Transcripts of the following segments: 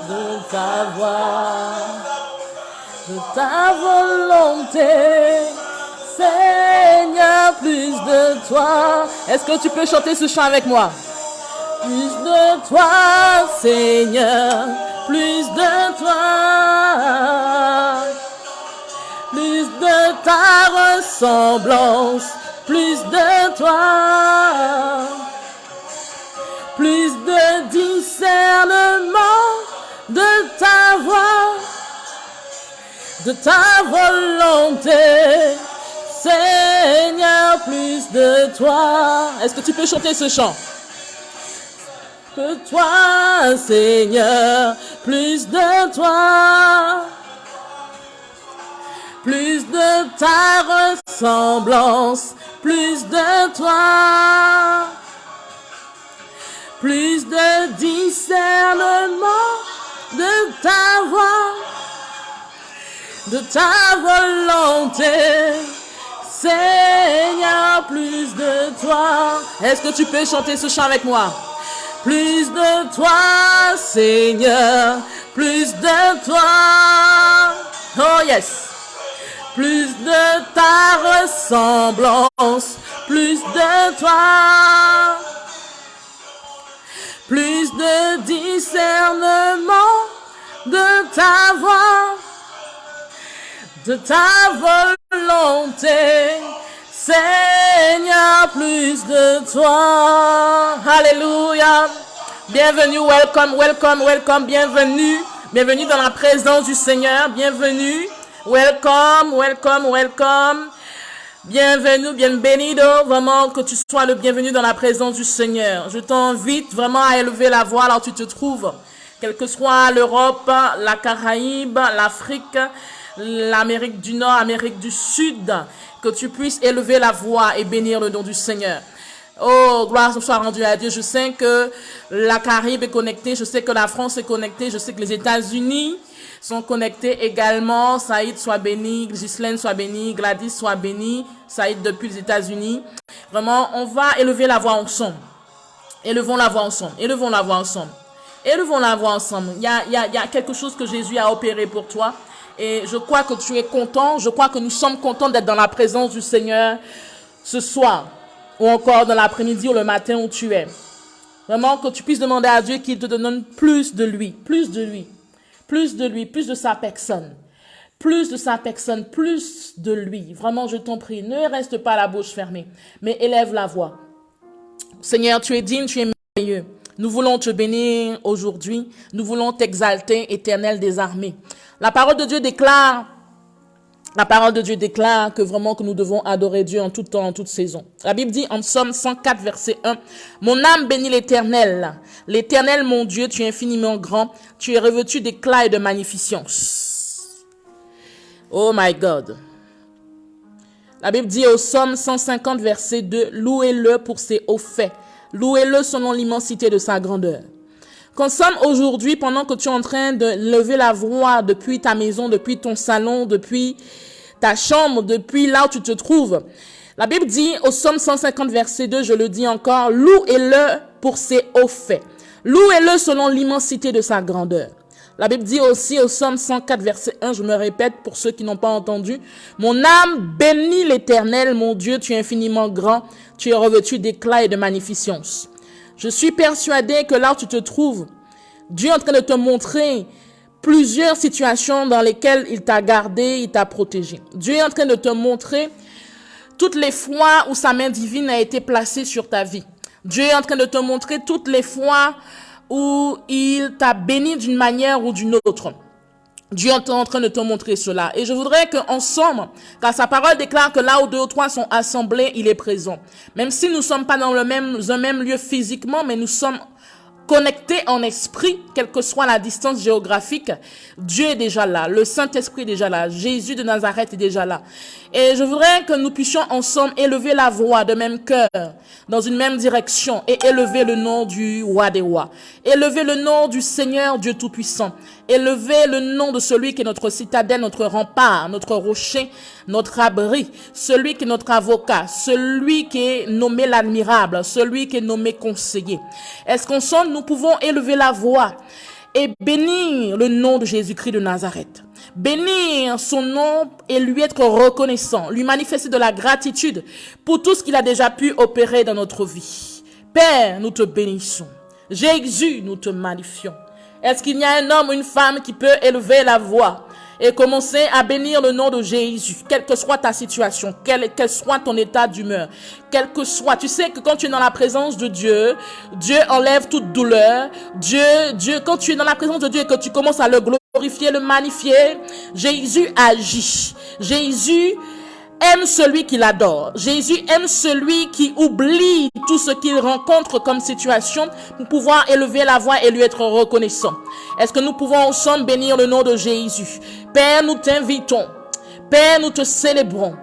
de ta voix, de ta volonté, Seigneur, plus de toi. Est-ce que tu peux chanter ce chant avec moi? Plus de toi, Seigneur, plus de toi, plus de ta ressemblance, plus de toi, plus de discernement de ta voix, de ta volonté, Seigneur, plus de toi. Est-ce que tu peux chanter ce chant? Que toi, Seigneur, plus de toi, plus de ta ressemblance, plus de toi, plus de discernement de ta voix, de ta volonté, Seigneur, plus de toi. Est-ce que tu peux chanter ce chant avec moi? Plus de toi, Seigneur, plus de toi. Oh yes. Plus de ta ressemblance, plus de toi. Plus de discernement de ta voix, de ta volonté, Seigneur, plus de toi. Alléluia. Bienvenue, welcome, welcome, welcome, bienvenue. Bienvenue dans la présence du Seigneur, bienvenue. Welcome, welcome, welcome. Bienvenue, bienvenido, vraiment que tu sois le bienvenu dans la présence du Seigneur. Je t'invite vraiment à élever la voix là où tu te trouves. Quelle que soit l'Europe, la Caraïbe, l'Afrique, l'Amérique du Nord, l'Amérique du Sud, que tu puisses élever la voix et bénir le nom du Seigneur. Oh, gloire soit rendue à Dieu. Je sais que la Caraïbe est connectée. Je sais que la France est connectée. Je sais que les États-Unis sont connectés également. Saïd soit béni. Ghislaine soit béni. Gladys soit béni. Saïd depuis les États-Unis. Vraiment, on va élever la voix ensemble. Élevons la voix ensemble. Élevons la voix ensemble. Élevons la voix ensemble. Il y a quelque chose que Jésus a opéré pour toi. Et je crois que tu es content. Je crois que nous sommes contents d'être dans la présence du Seigneur ce soir. Ou encore dans l'après-midi ou le matin où tu es. Vraiment que tu puisses demander à Dieu qu'il te donne plus de lui, plus de lui, plus de lui, plus de sa personne. Plus de sa personne, plus de lui. Vraiment, je t'en prie, ne reste pas la bouche fermée, mais élève la voix. Seigneur, tu es digne, tu es merveilleux. Nous voulons te bénir aujourd'hui. Nous voulons t'exalter, Éternel des armées. La parole de Dieu déclare que vraiment que nous devons adorer Dieu en tout temps, en toute saison. La Bible dit en Psaume 104, verset 1, « Mon âme bénit l'Éternel. L'Éternel, mon Dieu, tu es infiniment grand. Tu es revêtu d'éclat et de magnificence. » Oh my God. La Bible dit au Psaume 150, verset 2, « Louez-le pour ses hauts faits. Louez-le selon l'immensité de sa grandeur. » Consomme aujourd'hui, pendant que tu es en train de lever la voix depuis ta maison, depuis ton salon, depuis ta chambre, depuis là où tu te trouves. La Bible dit au Psaume 150, verset 2, je le dis encore, louez-le pour ses hauts faits. Louez-le selon l'immensité de sa grandeur. La Bible dit aussi au Psaume 104, verset 1, je me répète pour ceux qui n'ont pas entendu, mon âme bénit l'Éternel, mon Dieu, tu es infiniment grand, tu es revêtu d'éclat et de magnificence. Je suis persuadé que là où tu te trouves, Dieu est en train de te montrer plusieurs situations dans lesquelles il t'a gardé, il t'a protégé. Dieu est en train de te montrer toutes les fois où sa main divine a été placée sur ta vie. Dieu est en train de te montrer toutes les fois où il t'a béni d'une manière ou d'une autre. Dieu est en train de te montrer cela. Et je voudrais qu'ensemble, car sa parole déclare que là où 2 ou 3 sont assemblés, il est présent. Même si nous ne sommes pas dans un même lieu physiquement, mais nous sommes connectés en esprit, quelle que soit la distance géographique, Dieu est déjà là. Le Saint-Esprit est déjà là. Jésus de Nazareth est déjà là. Et je voudrais que nous puissions ensemble élever la voix de même cœur, dans une même direction, et élever le nom du roi des rois. Élever le nom du Seigneur Dieu Tout-Puissant. Élever le nom de celui qui est notre citadelle, notre rempart, notre rocher, notre abri, celui qui est notre avocat, celui qui est nommé l'admirable, celui qui est nommé conseiller. Est-ce qu'ensemble nous pouvons élever la voix et bénir le nom de Jésus-Christ de Nazareth? Bénir son nom et lui être reconnaissant, lui manifester de la gratitude pour tout ce qu'il a déjà pu opérer dans notre vie. Père, nous te bénissons. Jésus, nous te magnifions. Est-ce qu'il y a un homme ou une femme qui peut élever la voix et commencer à bénir le nom de Jésus, quelle que soit ta situation, quel soit ton état d'humeur, quel que soit. Tu sais que quand tu es dans la présence de Dieu, Dieu enlève toute douleur. Dieu, quand tu es dans la présence de Dieu et que tu commences à le glorifier, le magnifier, Jésus agit. Jésus aime celui qui l'adore. Jésus aime celui qui oublie tout ce qu'il rencontre comme situation pour pouvoir élever la voix et lui être reconnaissant. Est-ce que nous pouvons ensemble bénir le nom de Jésus? Père, nous t'invitons. Père, nous te célébrons.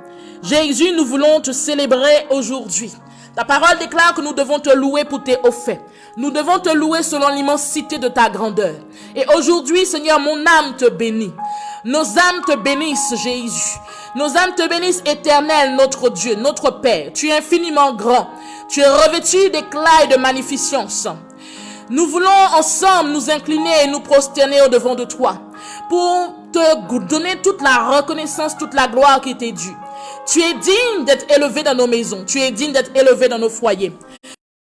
Jésus, nous voulons te célébrer aujourd'hui. Ta parole déclare que nous devons te louer pour tes hauts faits. Nous devons te louer selon l'immensité de ta grandeur. Et aujourd'hui, Seigneur, mon âme te bénit. Nos âmes te bénissent, Jésus. Nos âmes te bénissent, Éternel, notre Dieu, notre Père. Tu es infiniment grand. Tu es revêtu d'éclat et de magnificence. Nous voulons ensemble nous incliner et nous prosterner au-devant de toi pour te donner toute la reconnaissance, toute la gloire qui t'est due. Tu es digne d'être élevé dans nos maisons. Tu es digne d'être élevé dans nos foyers.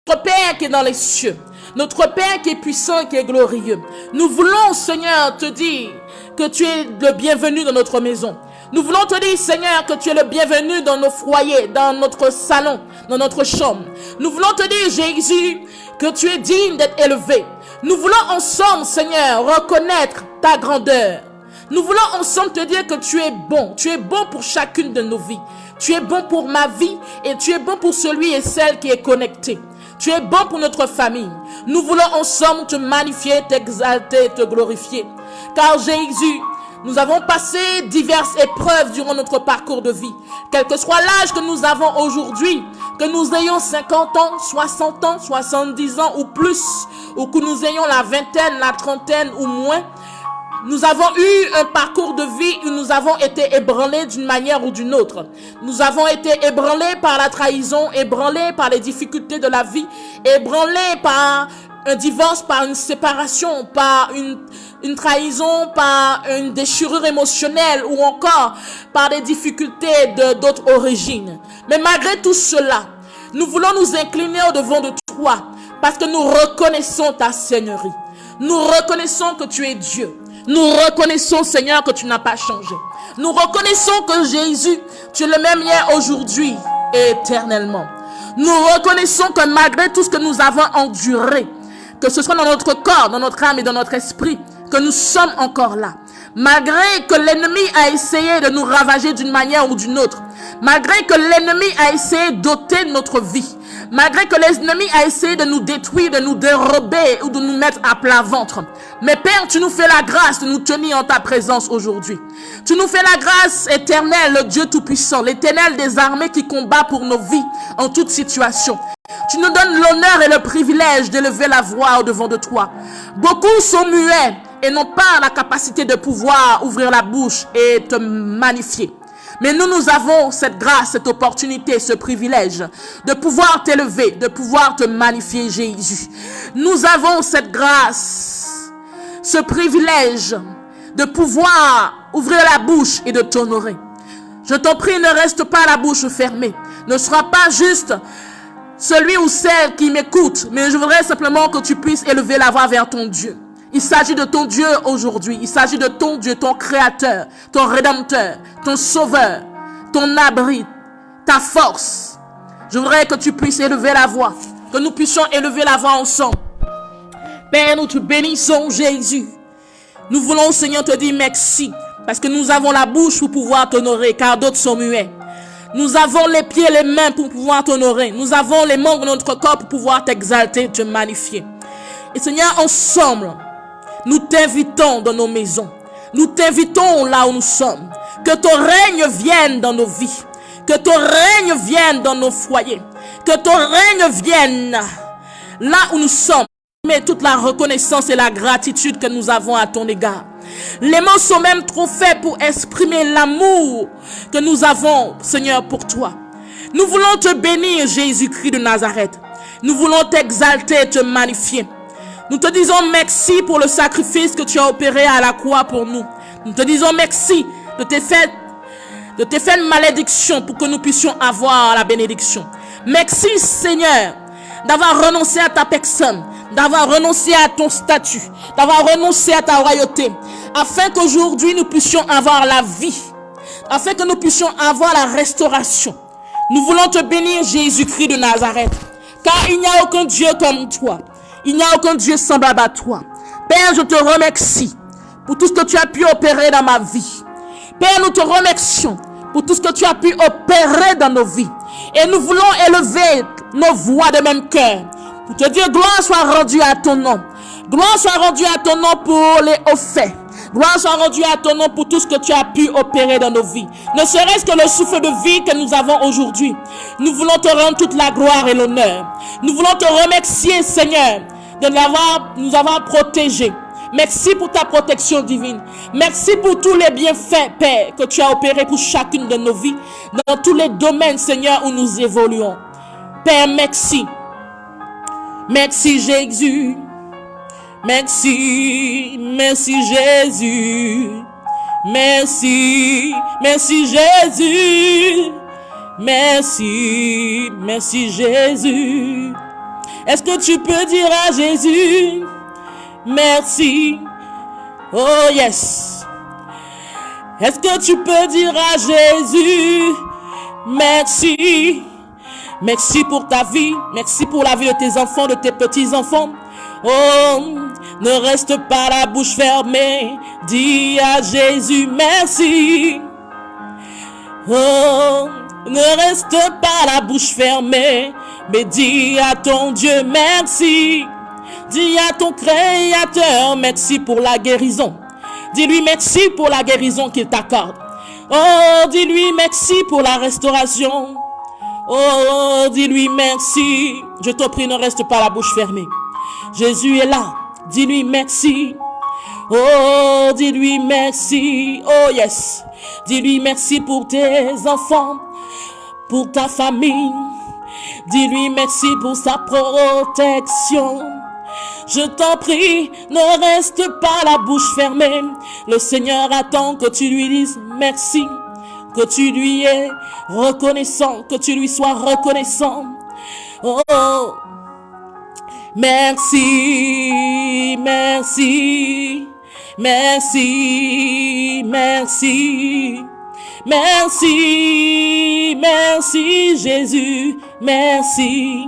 Notre Père qui est dans les cieux, notre Père qui est puissant et qui est glorieux. Nous voulons, Seigneur, te dire que tu es le bienvenu dans notre maison. Nous voulons te dire, Seigneur, que tu es le bienvenu dans nos foyers, dans notre salon, dans notre chambre. Nous voulons te dire, Jésus, que tu es digne d'être élevé. Nous voulons ensemble, Seigneur, reconnaître ta grandeur. Nous voulons ensemble te dire que tu es bon. Tu es bon pour chacune de nos vies. Tu es bon pour ma vie et tu es bon pour celui et celle qui est connecté. Tu es bon pour notre famille. Nous voulons ensemble te magnifier, t'exalter, te glorifier. Car Jésus, nous avons passé diverses épreuves durant notre parcours de vie. Quel que soit l'âge que nous avons aujourd'hui, Que nous ayons 50 ans, 60 ans, 70 ans ou plus, ou que nous ayons la vingtaine, la trentaine ou moins, nous avons eu un parcours de vie où nous avons été ébranlés d'une manière ou d'une autre. Nous avons été ébranlés par la trahison, ébranlés par les difficultés de la vie, ébranlés par un divorce, par une séparation, par une trahison, par une déchirure émotionnelle ou encore par des difficultés d'autres origines. Mais malgré tout cela, nous voulons nous incliner au-devant de toi parce que nous reconnaissons ta seigneurie. Nous reconnaissons que tu es Dieu. Nous reconnaissons, Seigneur, que tu n'as pas changé. Nous reconnaissons que Jésus, tu es le même hier, aujourd'hui et éternellement. Nous reconnaissons que malgré tout ce que nous avons enduré, que ce soit dans notre corps, dans notre âme et dans notre esprit, que nous sommes encore là. Malgré que l'ennemi a essayé de nous ravager d'une manière ou d'une autre, malgré que l'ennemi a essayé d'ôter notre vie, malgré que l'ennemi a essayé de nous détruire, de nous dérober ou de nous mettre à plat ventre. Mais Père, tu nous fais la grâce de nous tenir en ta présence aujourd'hui. Tu nous fais la grâce éternelle, le Dieu Tout-Puissant, l'Éternel des armées qui combat pour nos vies en toute situation. Tu nous donnes l'honneur et le privilège d'élever la voix au-devant de toi. Beaucoup sont muets et n'ont pas la capacité de pouvoir ouvrir la bouche et te magnifier. Mais nous avons cette grâce, cette opportunité, ce privilège de pouvoir t'élever, de pouvoir te magnifier, Jésus. Nous avons cette grâce, ce privilège de pouvoir ouvrir la bouche et de t'honorer. Je t'en prie, ne reste pas la bouche fermée. Ne sois pas juste celui ou celle qui m'écoute, mais je voudrais simplement que tu puisses élever la voix vers ton Dieu. Il s'agit de ton Dieu aujourd'hui. Il s'agit de ton Dieu, ton créateur, ton rédempteur, ton sauveur, ton abri, ta force. Je voudrais que tu puisses élever la voix, que nous puissions élever la voix ensemble. Père, nous te bénissons, Jésus. Nous voulons, Seigneur, te dire merci, parce que nous avons la bouche pour pouvoir t'honorer, car d'autres sont muets. Nous avons les pieds et les mains pour pouvoir t'honorer. Nous avons les membres de notre corps pour pouvoir t'exalter, te magnifier. Et Seigneur, ensemble, nous t'invitons dans nos maisons. Nous t'invitons là où nous sommes. Que ton règne vienne dans nos vies. Que ton règne vienne dans nos foyers. Que ton règne vienne là où nous sommes. Mais toute la reconnaissance et la gratitude que nous avons à ton égard. Les mots sont même trop faits pour exprimer l'amour que nous avons, Seigneur, pour toi. Nous voulons te bénir, Jésus-Christ de Nazareth. Nous voulons t'exalter, te magnifier. Nous te disons merci pour le sacrifice que tu as opéré à la croix pour nous. Nous te disons merci de tes faits de malédiction pour que nous puissions avoir la bénédiction. Merci, Seigneur, d'avoir renoncé à ta personne, d'avoir renoncé à ton statut, d'avoir renoncé à ta royauté, afin qu'aujourd'hui nous puissions avoir la vie, afin que nous puissions avoir la restauration. Nous voulons te bénir, Jésus-Christ de Nazareth, car il n'y a aucun Dieu comme toi. Il n'y a aucun Dieu semblable à toi. Père, je te remercie pour tout ce que tu as pu opérer dans ma vie. Père, nous te remercions pour tout ce que tu as pu opérer dans nos vies. Et nous voulons élever nos voix de même cœur pour te dire gloire soit rendue à ton nom. Gloire soit rendue à ton nom pour les hauts faits. Gloire soit rendue à ton nom pour tout ce que tu as pu opérer dans nos vies. Ne serait-ce que le souffle de vie que nous avons aujourd'hui. Nous voulons te rendre toute la gloire et l'honneur. Nous voulons te remercier, Seigneur, de nous avoir protégés. Merci pour ta protection divine. Merci pour tous les bienfaits, Père, que tu as opérés pour chacune de nos vies, dans tous les domaines, Seigneur, où nous évoluons. Père, merci. Merci, Jésus. Merci, merci Jésus. Merci, merci Jésus. Merci, merci Jésus. Est-ce que tu peux dire à Jésus merci? Oh yes. Est-ce que tu peux dire à Jésus merci? Merci pour ta vie. Merci pour la vie de tes enfants, de tes petits-enfants. Oh, ne reste pas la bouche fermée. Dis à Jésus merci. Oh, ne reste pas la bouche fermée, mais dis à ton Dieu merci. Dis à ton Créateur merci pour la guérison. Dis-lui merci pour la guérison qu'il t'accorde. Oh, dis-lui merci pour la restauration. Oh, dis-lui merci. Je t'en prie, ne reste pas la bouche fermée. Jésus est là. Dis-lui merci. Oh, dis-lui merci. Oh, yes. Dis-lui merci pour tes enfants, pour ta famille. Dis-lui merci pour sa protection. Je t'en prie, ne reste pas la bouche fermée. Le Seigneur attend que tu lui dises merci, que tu lui es reconnaissant, que tu lui sois reconnaissant. Oh, merci, merci, merci, merci. Merci, merci Jésus, merci.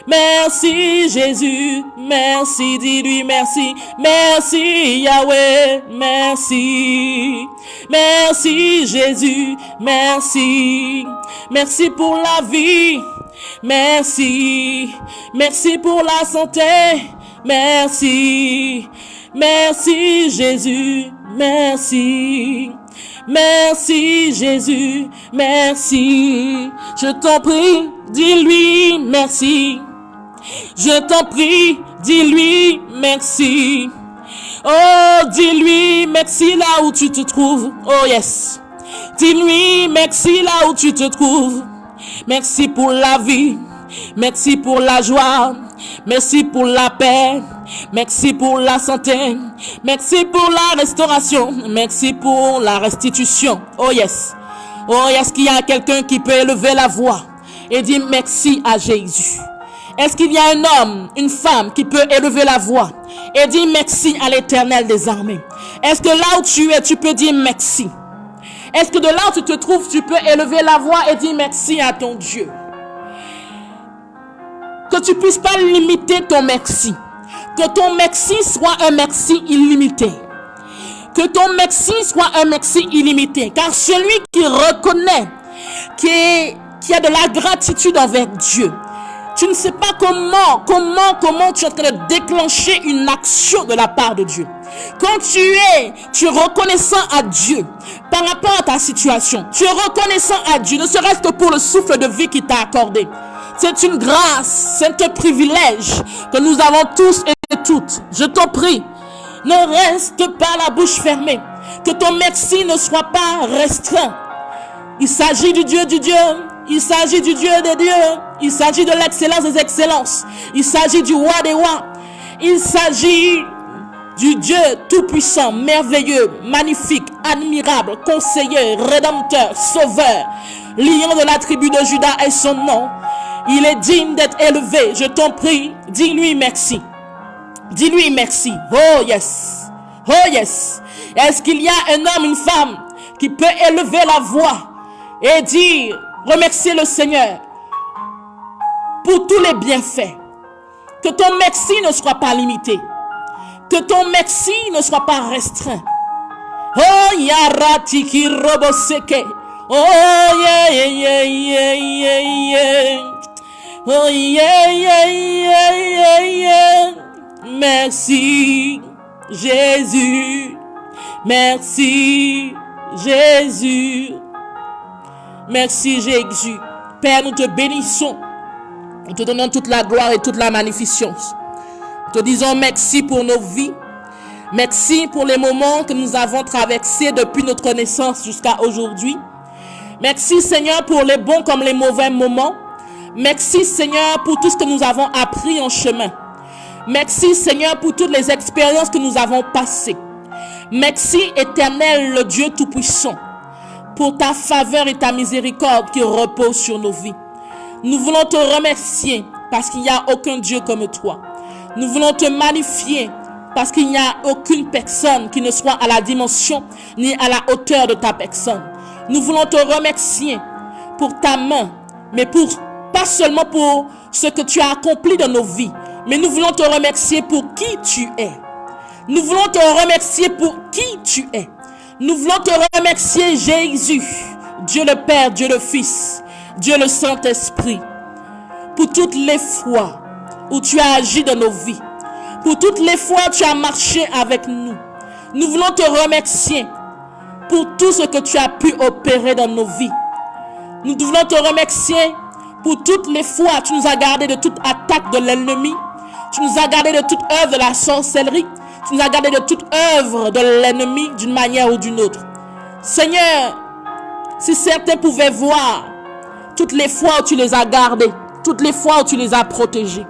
Merci Jésus, merci, dis-lui merci. Merci Yahweh, merci. Merci Jésus, merci. Merci pour la vie, merci. Merci pour la santé, merci. Merci Jésus, merci. Merci Jésus, merci. Je t'en prie, dis-lui merci. Je t'en prie, dis-lui merci. Oh, dis-lui merci là où tu te trouves. Oh yes. Dis-lui merci là où tu te trouves. Merci pour la vie. Merci pour la joie. Merci pour la paix. Merci pour la santé. Merci pour la restauration. Merci pour la restitution. Oh yes. Oh, est-ce qu'il y a quelqu'un qui peut élever la voix et dire merci à Jésus? Est-ce qu'il y a un homme, une femme qui peut élever la voix et dire merci à l'Éternel des armées? Est-ce que là où tu es, tu peux dire merci? Est-ce que de là où tu te trouves, tu peux élever la voix et dire merci à ton Dieu? Que tu puisses pas limiter ton merci. Que ton merci soit un merci illimité. Que ton merci soit un merci illimité. Car celui qui reconnaît, qui a de la gratitude envers Dieu, tu ne sais pas comment tu es en train de déclencher une action de la part de Dieu. Quand tu es reconnaissant à Dieu par rapport à ta situation, tu es reconnaissant à Dieu, ne serait-ce que pour le souffle de vie qu'il t'a accordé. C'est une grâce, c'est un privilège que nous avons tous et toutes. Je t'en prie, ne reste pas la bouche fermée. Que ton merci ne soit pas restreint. Il s'agit du Dieu du Dieu. Il s'agit du Dieu des dieux. Il s'agit de l'excellence des excellences. Il s'agit du roi des rois. Il s'agit du Dieu tout-puissant, merveilleux, magnifique, admirable, conseiller, rédempteur, sauveur. Lion de la tribu de Juda est son nom. Il est digne d'être élevé. Je t'en prie, dis-lui merci. Dis-lui merci. Oh yes. Oh yes. Est-ce qu'il y a un homme, une femme qui peut élever la voix et dire, remercier le Seigneur pour tous les bienfaits? Que ton merci ne soit pas limité. Que ton merci ne soit pas restreint. Oh yarati ki roboseke. Oh yeah yeah yeah yeah yeah. Oh yeah yeah yeah yeah yeah. Merci Jésus. Merci Jésus. Merci Jésus. Père, nous te bénissons. Nous te donnons toute la gloire et toute la magnificence. Nous te disons merci pour nos vies. Merci pour les moments que nous avons traversés depuis notre naissance jusqu'à aujourd'hui. Merci Seigneur pour les bons comme les mauvais moments. Merci Seigneur pour tout ce que nous avons appris en chemin. Merci Seigneur pour toutes les expériences que nous avons passées. Merci Éternel, le Dieu Tout-Puissant, pour ta faveur et ta miséricorde qui repose sur nos vies. Nous voulons te remercier parce qu'il n'y a aucun Dieu comme toi. Nous voulons te magnifier parce qu'il n'y a aucune personne qui ne soit à la dimension ni à la hauteur de ta personne. Nous voulons te remercier pour ta main, mais pas seulement pour ce que tu as accompli dans nos vies, mais nous voulons te remercier pour qui tu es. Nous voulons te remercier pour qui tu es. Nous voulons te remercier Jésus, Dieu le Père, Dieu le Fils, Dieu le Saint-Esprit, pour toutes les fois où tu as agi dans nos vies, pour toutes les fois où tu as marché avec nous. Nous voulons te remercier pour tout ce que tu as pu opérer dans nos vies. Nous voulons te remercier pour toutes les fois tu nous as gardés de toute attaque de l'ennemi. Tu nous as gardés de toute œuvre de la sorcellerie. Tu nous as gardés de toute œuvre de l'ennemi d'une manière ou d'une autre. Seigneur, si certains pouvaient voir toutes les fois où tu les as gardés, toutes les fois où tu les as protégés.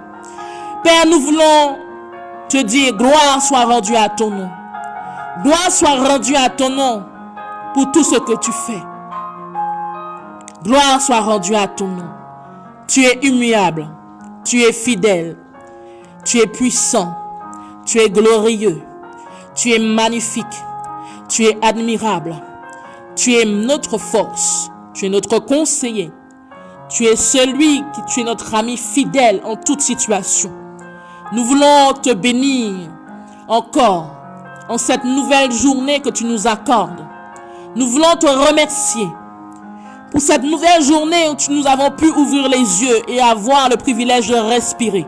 Père, nous voulons te dire, gloire soit rendue à ton nom. Gloire soit rendue à ton nom pour tout ce que tu fais. Gloire soit rendue à ton nom. Tu es immuable, tu es fidèle, tu es puissant, tu es glorieux, tu es magnifique, tu es admirable, tu es notre force, tu es notre conseiller, tu es tu es notre ami fidèle en toute situation. Nous voulons te bénir encore en cette nouvelle journée que tu nous accordes. Nous voulons te remercier pour cette nouvelle journée où nous avons pu ouvrir les yeux et avoir le privilège de respirer.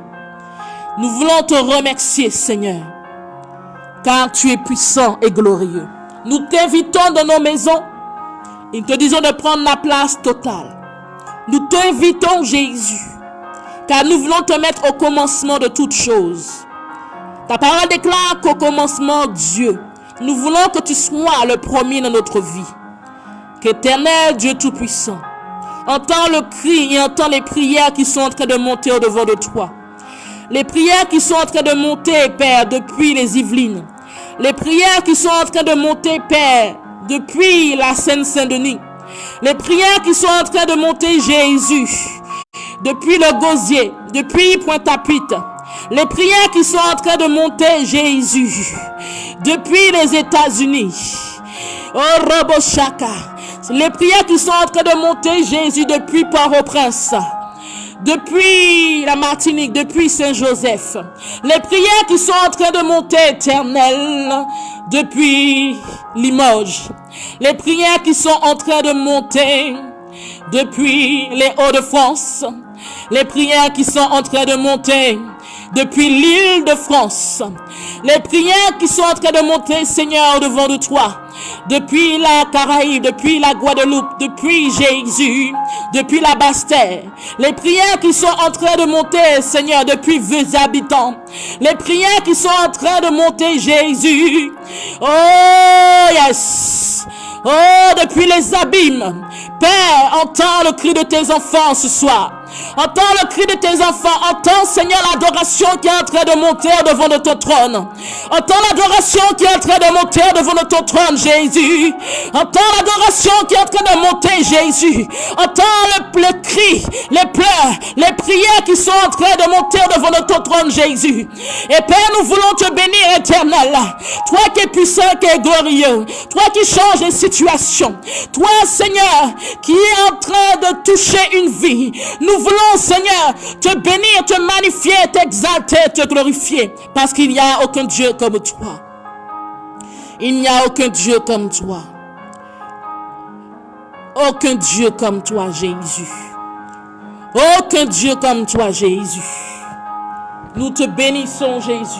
Nous voulons te remercier, Seigneur, car tu es puissant et glorieux. Nous t'invitons dans nos maisons et nous te disons de prendre la place totale. Nous t'invitons, Jésus, car nous voulons te mettre au commencement de toutes choses. Ta parole déclare qu'au commencement, Dieu, nous voulons que tu sois le premier dans notre vie. Qu'éternel Dieu Tout-Puissant, entends le cri et entends les prières qui sont en train de monter au-devant de toi. Les prières qui sont en train de monter, Père, depuis les Yvelines. Les prières qui sont en train de monter, Père, depuis la Seine-Saint-Denis. Les prières qui sont en train de monter, Jésus, depuis le Gosier, depuis Pointe-à-Pitre. Les prières qui sont en train de monter, Jésus, depuis les États-Unis. Oh, Robochaka. Les prières qui sont en train de monter, Jésus, depuis Port-au-Prince, depuis la Martinique, depuis Saint-Joseph. Les prières qui sont en train de monter, Éternel, depuis Limoges. Les prières qui sont en train de monter depuis les Hauts-de-France. Les prières qui sont en train de monter depuis l'île de France. Les prières qui sont en train de monter, Seigneur, devant de toi. Depuis la Caraïbe, depuis la Guadeloupe, depuis Jésus, depuis la Basse-Terre. Les prières qui sont en train de monter, Seigneur, depuis vos habitants. Les prières qui sont en train de monter, Jésus. Oh, yes. Oh, depuis les abîmes. Père, entends le cri de tes enfants ce soir. Entends le cri de tes enfants. Entends, Seigneur, l'adoration qui est en train de monter devant de ton trône. Entends l'adoration qui est en train de monter devant de ton trône, Jésus. Entends l'adoration qui est en train de monter, Jésus. Entends le cri, les pleurs, les prières qui sont en train de monter devant de ton trône, Jésus. Et Père, nous voulons te bénir, Éternel. Toi qui es puissant, qui es glorieux. Toi qui changes les situations. Toi, Seigneur, qui est en train de toucher une vie. Nous voulons, Seigneur, te bénir, te magnifier, t'exalter, te glorifier. Parce qu'il n'y a aucun Dieu comme toi. Il n'y a aucun Dieu comme toi. Aucun Dieu comme toi, Jésus. Aucun Dieu comme toi, Jésus. Nous te bénissons, Jésus.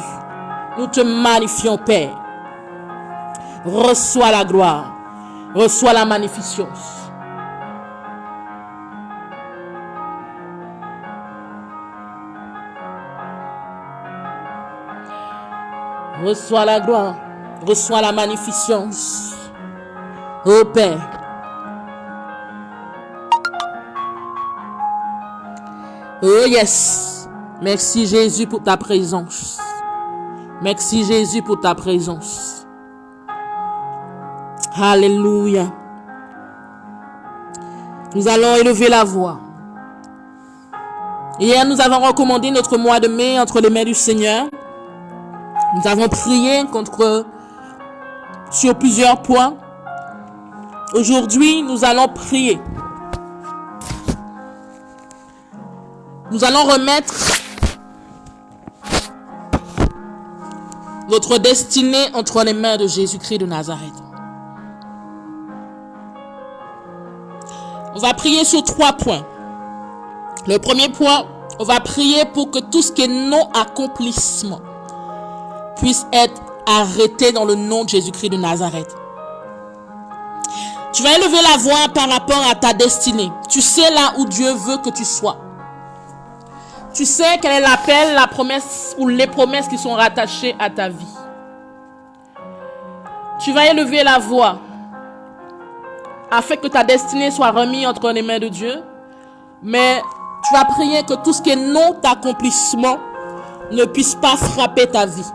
Nous te magnifions, Père. Reçois la gloire. Reçois la magnificence. Reçois la gloire, reçois la magnificence. Ô Père. Oh yes. Merci Jésus pour ta présence. Merci Jésus pour ta présence. Alléluia. Nous allons élever la voix. Hier, nous avons recommandé notre mois de mai entre les mains du Seigneur. Nous avons prié sur plusieurs points. Aujourd'hui, nous allons prier. Nous allons remettre notre destinée entre les mains de Jésus-Christ de Nazareth. On va prier sur 3 points. Le premier point, on va prier pour que tout ce qui est non-accomplissement puisse être arrêté dans le nom de Jésus-Christ de Nazareth. Tu vas élever la voix par rapport à ta destinée. Tu sais là où Dieu veut que tu sois. Tu sais quel est l'appel, la promesse ou les promesses qui sont rattachées à ta vie. Tu vas élever la voix afin que ta destinée soit remise entre les mains de Dieu. Mais tu vas prier que tout ce qui est non-accomplissement ne puisse pas frapper ta vie.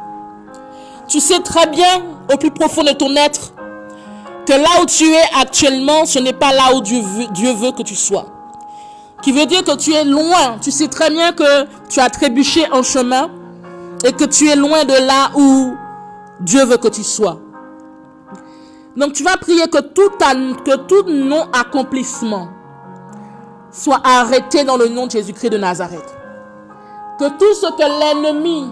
Tu sais très bien, au plus profond de ton être, que là où tu es actuellement, ce n'est pas là où Dieu veut que tu sois. Qui veut dire que tu es loin. Tu sais très bien que tu as trébuché en chemin et que tu es loin de là où Dieu veut que tu sois. Donc tu vas prier que tout non-accomplissement soit arrêté dans le nom de Jésus-Christ de Nazareth. Que tout ce que l'ennemi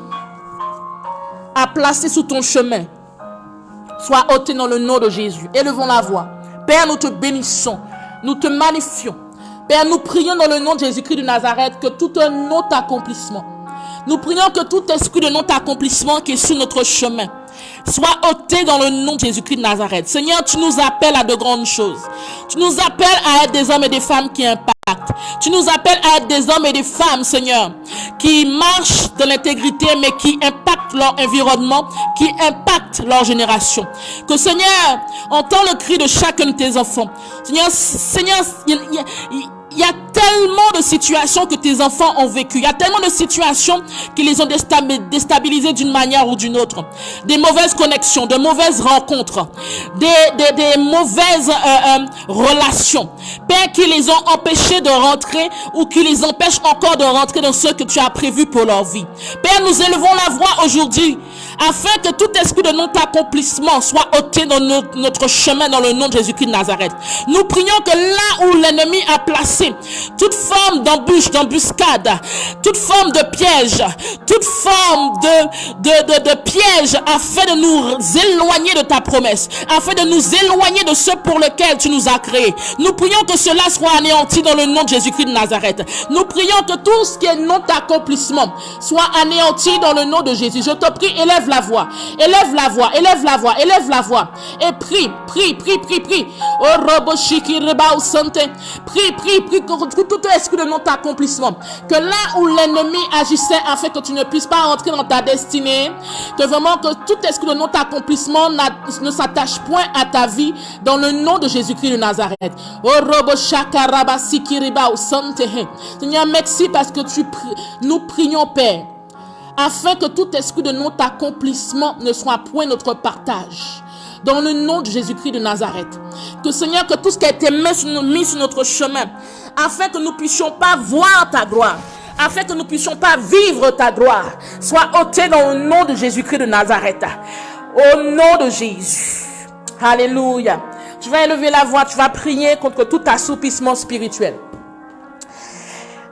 a placé sous ton chemin soit ôté dans le nom de Jésus. Élevons la voix. Père, nous te bénissons. Nous te magnifions. Père, nous prions dans le nom de Jésus-Christ de Nazareth que tout un non-accomplissement. Nous prions que tout esprit de non-accomplissement qui est sur notre chemin soit ôté dans le nom de Jésus-Christ de Nazareth. Seigneur, tu nous appelles à de grandes choses. Tu nous appelles à être des hommes et des femmes qui impactent. Tu nous appelles à être des hommes et des femmes, Seigneur, qui marchent dans l'intégrité, mais qui impactent leur environnement, qui impactent leur génération. Que Seigneur, entends le cri de chacun de tes enfants. Seigneur, il y a tellement de situations que tes enfants ont vécues. Il y a tellement de situations qui les ont déstabilisés d'une manière ou d'une autre. Des mauvaises connexions, de mauvaises rencontres, des mauvaises relations. Père, qui les ont empêchés de rentrer ou qui les empêchent encore de rentrer dans ce que tu as prévu pour leur vie. Père, nous élevons la voix aujourd'hui afin que tout esprit de non-accomplissement soit ôté dans notre chemin dans le nom de Jésus-Christ de Nazareth. Nous prions que là où l'ennemi a placé toute forme d'embûche, d'embuscade, toute forme de piège, toute forme de piège afin de nous éloigner de ta promesse, afin de nous éloigner de ce pour lequel tu nous as créés. Nous prions que cela soit anéanti dans le nom de Jésus-Christ de Nazareth. Nous prions que tout ce qui est non-accomplissement soit anéanti dans le nom de Jésus. Je te prie, élève la voix, élève la voix, élève la voix, élève la voix et prie. Oh, robo shiki reba sante. Prie que tout esprit de non-accomplissement, que là où l'ennemi agissait afin que tu ne puisses pas entrer dans ta destinée, que vraiment que tout esprit de non-accomplissement ne s'attache point à ta vie dans le nom de Jésus-Christ de Nazareth. Oh, robo shaka raba siki reba sante. Seigneur, merci parce que nous prions, Père, afin que tout esprit de non-accomplissement ne soit point notre partage. Dans le nom de Jésus-Christ de Nazareth. Que Seigneur, que tout ce qui a été mis sur notre chemin, afin que nous puissions pas voir ta gloire, afin que nous puissions pas vivre ta gloire, soit ôté dans le nom de Jésus-Christ de Nazareth. Au nom de Jésus. Alléluia. Tu vas élever la voix, tu vas prier contre tout assoupissement spirituel.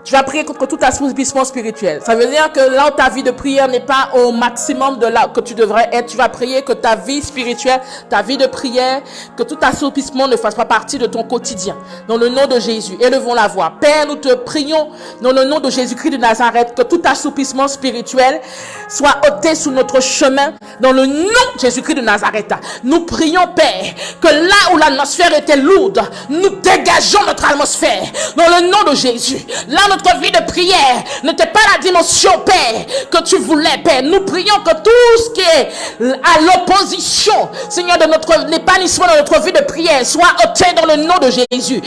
Tu vas prier contre tout assoupissement spirituel. Ça veut dire que là où ta vie de prière n'est pas au maximum de là que tu devrais être, tu vas prier que ta vie spirituelle, ta vie de prière, que tout assoupissement ne fasse pas partie de ton quotidien. Dans le nom de Jésus, élevons la voix. Père, nous te prions dans le nom de Jésus-Christ de Nazareth, que tout assoupissement spirituel soit ôté sous notre chemin. Dans le nom de Jésus-Christ de Nazareth, nous prions, Père, que là où l'atmosphère était lourde, nous dégageons notre atmosphère. Dans le nom de Jésus, là notre vie de prière n'était pas la dimension, Père, que tu voulais, Père. Nous prions que tout ce qui est à l'opposition, Seigneur, de notre l'épanouissement de notre vie de prière soit ôté dans le nom de Jésus.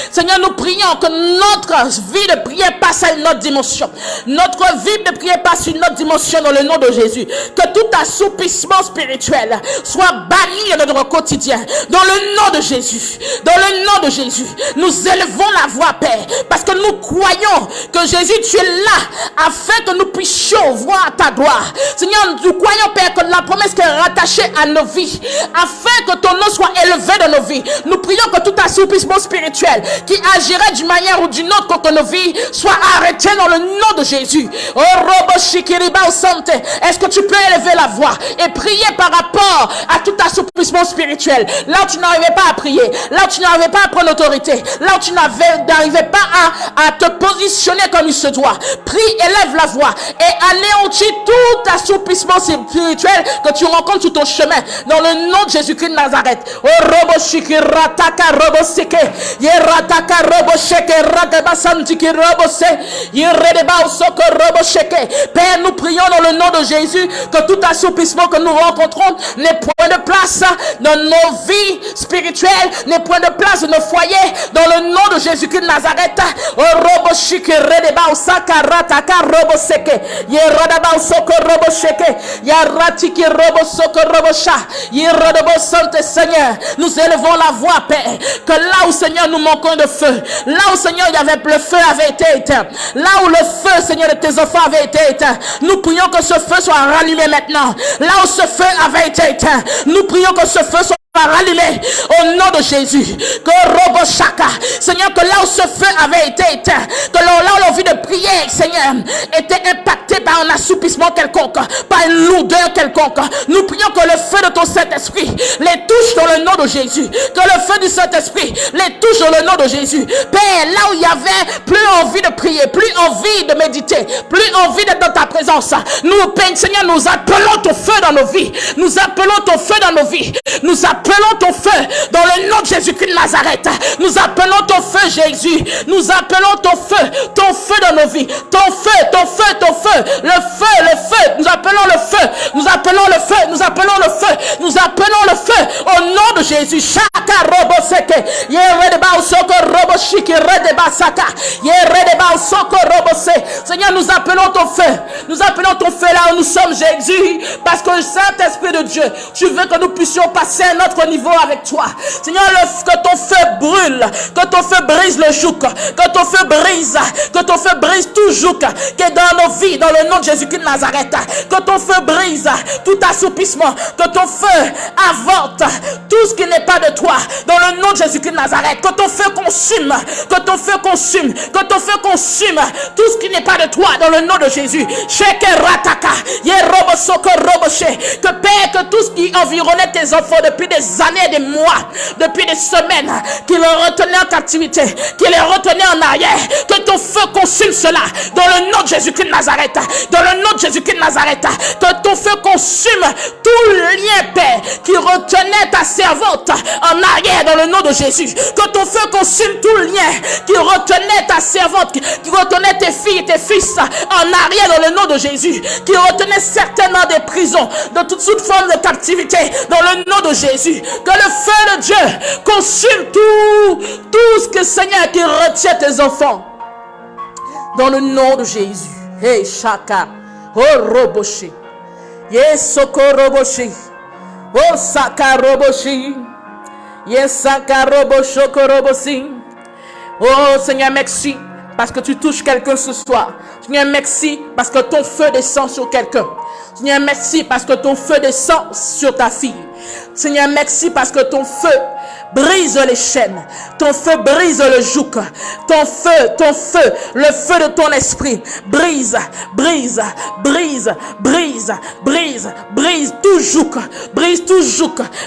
Seigneur, nous prions que notre vie de prière passe à une autre dimension. Notre vie de prière passe à une autre dimension dans le nom de Jésus. Que tout assoupissement spirituel soit banni de notre quotidien. Dans le nom de Jésus. Dans le nom de Jésus, nous élevons la voix, Père, parce que nous croyons que Jésus, tu es là, afin que nous puissions voir ta gloire. Seigneur, nous croyons, Père, que la promesse qui est rattachée à nos vies, afin que ton nom soit élevé dans nos vies. Nous prions que tout assoupissement spirituel spirituel qui agirait d'une manière ou d'une autre contre nos vies soit arrêté dans le nom de Jésus. Oh, Robo Shikiriba au Santé. Est-ce que tu peux élever la voix et prier par rapport à tout assouplissement spirituel? Là où tu n'arrivais pas à prier, là où tu n'arrivais pas à prendre autorité, là où tu n'arrivais pas à te positionner comme il se doit. Prie, élève la voix et anéantis tout assouplissement spirituel que tu rencontres sur ton chemin dans le nom de Jésus-Christ de Nazareth. Oh, Robo Shikirataka Robo Seke, Yerataka Robo Sheke, Radeba Santiki Robo Se, Yeredeba Osoko Robo Sheke. Père, nous prions dans le nom de Jésus que tout assouplissement que nous rencontrons n'ait point de place dans nos vies spirituelles, n'ait point de place dans nos foyers, dans le nom de Jésus-Christ de Nazareth. Oh, Robo Shikiredeba Osaka Rataka Robo Seke, Yeradeba Osoko Robo Sheke, Yaratiki Robo Soko Robo Sha, Yeredeba Sante. Seigneur, nous élevons la voix, Père, que là où, Seigneur, nous manquons de feu, là où, Seigneur, le feu avait été éteint, là où le feu, Seigneur, de tes enfants avait été éteint, nous prions que ce feu soit rallumé maintenant. Là où ce feu avait été éteint, nous prions que ce feu soit rallumé au nom de Jésus. Que Robo Shaka, Seigneur, que là où ce feu avait été éteint, que là où l'envie de prier, Seigneur, était impacté par un assoupissement quelconque, par une lourdeur quelconque, nous prions que le feu de ton Saint-Esprit les touche dans le nom de Jésus. Que le feu du Saint-Esprit les touche dans le nom de Jésus. Père, là où il y avait plus envie de prier, plus envie de méditer, plus envie d'être dans ta présence, nous, Père, Seigneur, nous appelons ton feu dans nos vies. Nous appelons ton feu dans nos vies. Nous appelons ton feu dans le nom de Jésus-Christ de Nazareth. Nous appelons ton feu, Jésus. Nous appelons ton feu dans nos vies. Ton feu, ton feu, ton feu. Le feu, le feu. Nous appelons le feu. Nous appelons le feu. Nous appelons le feu. Nous appelons le feu au nom de Jésus. Shaka robo seke. Yeredeba usoko robo shiki redeba saka. Yeredeba usoko robo se. Seigneur, nous appelons ton feu. Nous appelons ton feu là où nous sommes, Jésus. Parce que le Saint-Esprit de Dieu, tu veux que nous puissions passer à notre niveau avec toi. Seigneur, que ton feu brûle, que ton feu brise le joug, que ton feu brise tout joug qui est dans nos vies, dans le nom de Jésus-Christ de Nazareth. Que ton feu brise tout assoupissement, que ton feu avorte tout ce qui n'est pas de toi, dans le nom de Jésus-Christ de Nazareth. Que ton feu consume, que ton feu consume, que ton feu consume tout ce qui n'est pas de toi, dans le nom de Jésus. Que Père, que tout ce qui environnait tes enfants depuis des années, des mois, depuis des semaines, qui les retenaient en captivité, qui les retenaient en arrière, que ton feu consume cela, dans le nom de Jésus-Christ de Nazareth, dans le nom de Jésus-Christ de Nazareth, que ton feu consume tout lien, Père, qui retenait ta servante en arrière, dans le nom de Jésus, que ton feu consume tout lien qui retenait ta servante, qui retenait tes filles et tes fils en arrière, dans le nom de Jésus, qui retenait certainement des prisons, de toute forme de captivité, dans le nom de Jésus. Que le feu de Dieu consume tout ce que, Seigneur, qui retient tes enfants, dans le nom de Jésus. Hey, Shaka, oh Roboshi, yes, Soko Roboshi, oh Saka Roboshi, yes, Saka Roboshoko Roboshi. Oh Seigneur, merci parce que tu touches quelqu'un ce soir. Seigneur, merci parce que ton feu descend sur quelqu'un. Seigneur, merci parce que ton feu descend sur ta fille. Seigneur, merci parce que ton feu brise les chaînes, ton feu brise le joug, ton feu, le feu de ton esprit brise tout joug,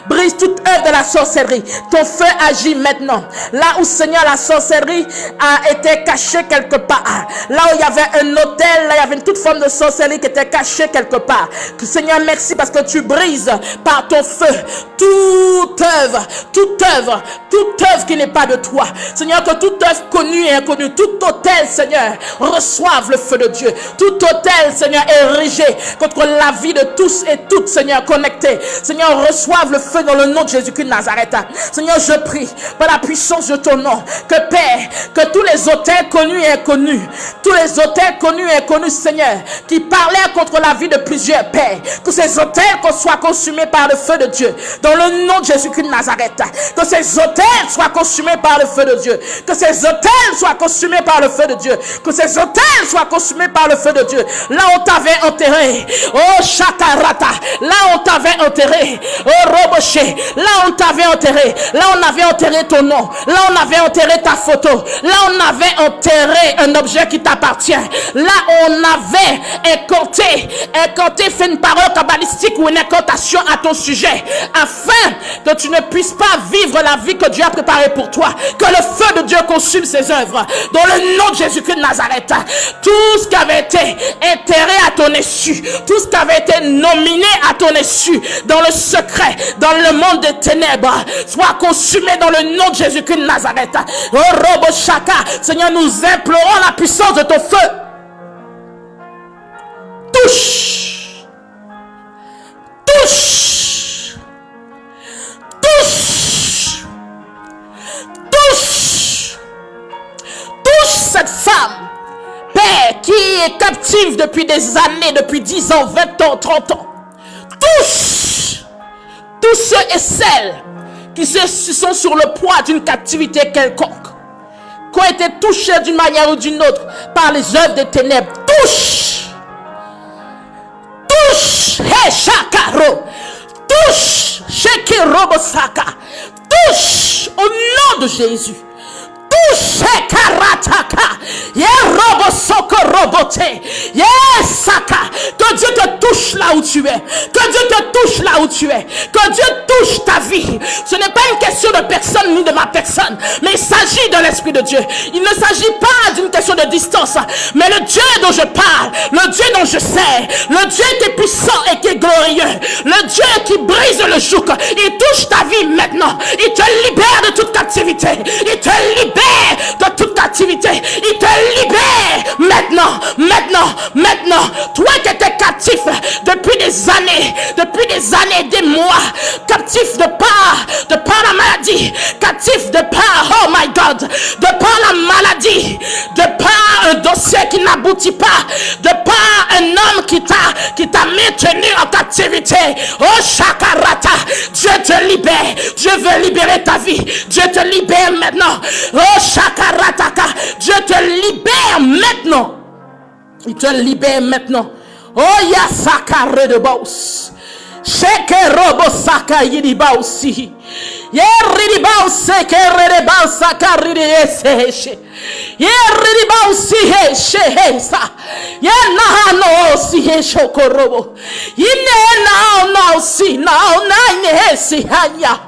brise toute œuvre de la sorcellerie. Ton feu agit maintenant. Là où, Seigneur, la sorcellerie a été cachée quelque part, là où il y avait un autel, là il y avait toute forme de sorcellerie qui était cachée quelque part. Seigneur, merci parce que tu brises par ton feu toute œuvre qui n'est pas de toi. Seigneur, que toute œuvre connue et inconnue, tout autel, Seigneur, reçoive le feu de Dieu. Tout autel, Seigneur, érigé contre la vie de tous et toutes, Seigneur, connectés. Seigneur, reçoive le feu dans le nom de Jésus-Christ de Nazareth. Seigneur, je prie par la puissance de ton nom que, Père, que tous les autels connus et inconnus, Seigneur, qui parlaient contre la vie de plusieurs, Père, que ces autels soient consumés par le feu de Dieu. Dans le nom de Jésus-Christ de Nazareth, Que ces autels soient consumés par le feu de Dieu. Que ces autels soient consumés par le feu de Dieu. Que ces autels soient consumés par le feu de Dieu. Là on t'avait enterré. Oh Shakarata. Là on t'avait enterré. Oh Roboché. Là on t'avait enterré. Là on avait enterré ton nom. Là on avait enterré ta photo. Là on avait enterré un objet qui t'appartient. Là on avait incanté, fait une parole kabbalistique ou une incantation à ton sujet, afin que tu ne puisses pas vivre la vie que Dieu a préparée pour toi. Que le feu de Dieu consume ses œuvres. Dans le nom de Jésus-Christ de Nazareth, tout ce qui avait été enterré à ton insu, tout ce qui avait été nominé à ton insu, dans le secret, dans le monde des ténèbres, soit consumé dans le nom de Jésus-Christ de Nazareth. Oh Robo Shaka, Seigneur, nous implorons la puissance de ton feu. Touche, touche, touche, touche, touche cette femme, Père, qui est captive depuis des années, depuis 10 ans, 20 ans, 30 ans. Touche tous ceux et celles qui sont sur le poids d'une captivité quelconque, qui ont été touchés d'une manière ou d'une autre par les œuvres des ténèbres. Touche, touche, hey Shakaro, touche, Shekirobosaka, touche au nom de Jésus. Touche, Karataka, Yerobosoko robote, Yesaka, que Dieu te touche là où tu es, que Dieu te touche là où tu es, que Dieu touche ta vie. Ce n'est pas une question de personne ni de ma personne, mais il s'agit de l'Esprit de Dieu. Il ne s'agit pas d'une question de distance, mais le Dieu dont je parle, le Dieu dont je sais, le Dieu qui est puissant et qui est glorieux, le Dieu qui brise le joug, il touche ta vie maintenant, il te libère de toute captivité, il te libère de toute captivité, il te libère maintenant, toi qui étais captif depuis des années, des mois, captif de par la maladie, captif de par, oh my God, de par la maladie, de par un dossier qui n'aboutit pas, de par un homme qui t'a maintenu en captivité. Oh Shakarata, Dieu te libère, Dieu veut libérer ta vie, Dieu te libère maintenant. Oh Shakarataka, Dieu te libère maintenant. Il te libère maintenant. Oh Yasakare de Baus. Sheke robo saka yiriba aussi. Yeriba aussi kereba saka rirese. Yeriba aussi he shehesa. Yana no aussi he shokorobo. Yine no si no na si hanya.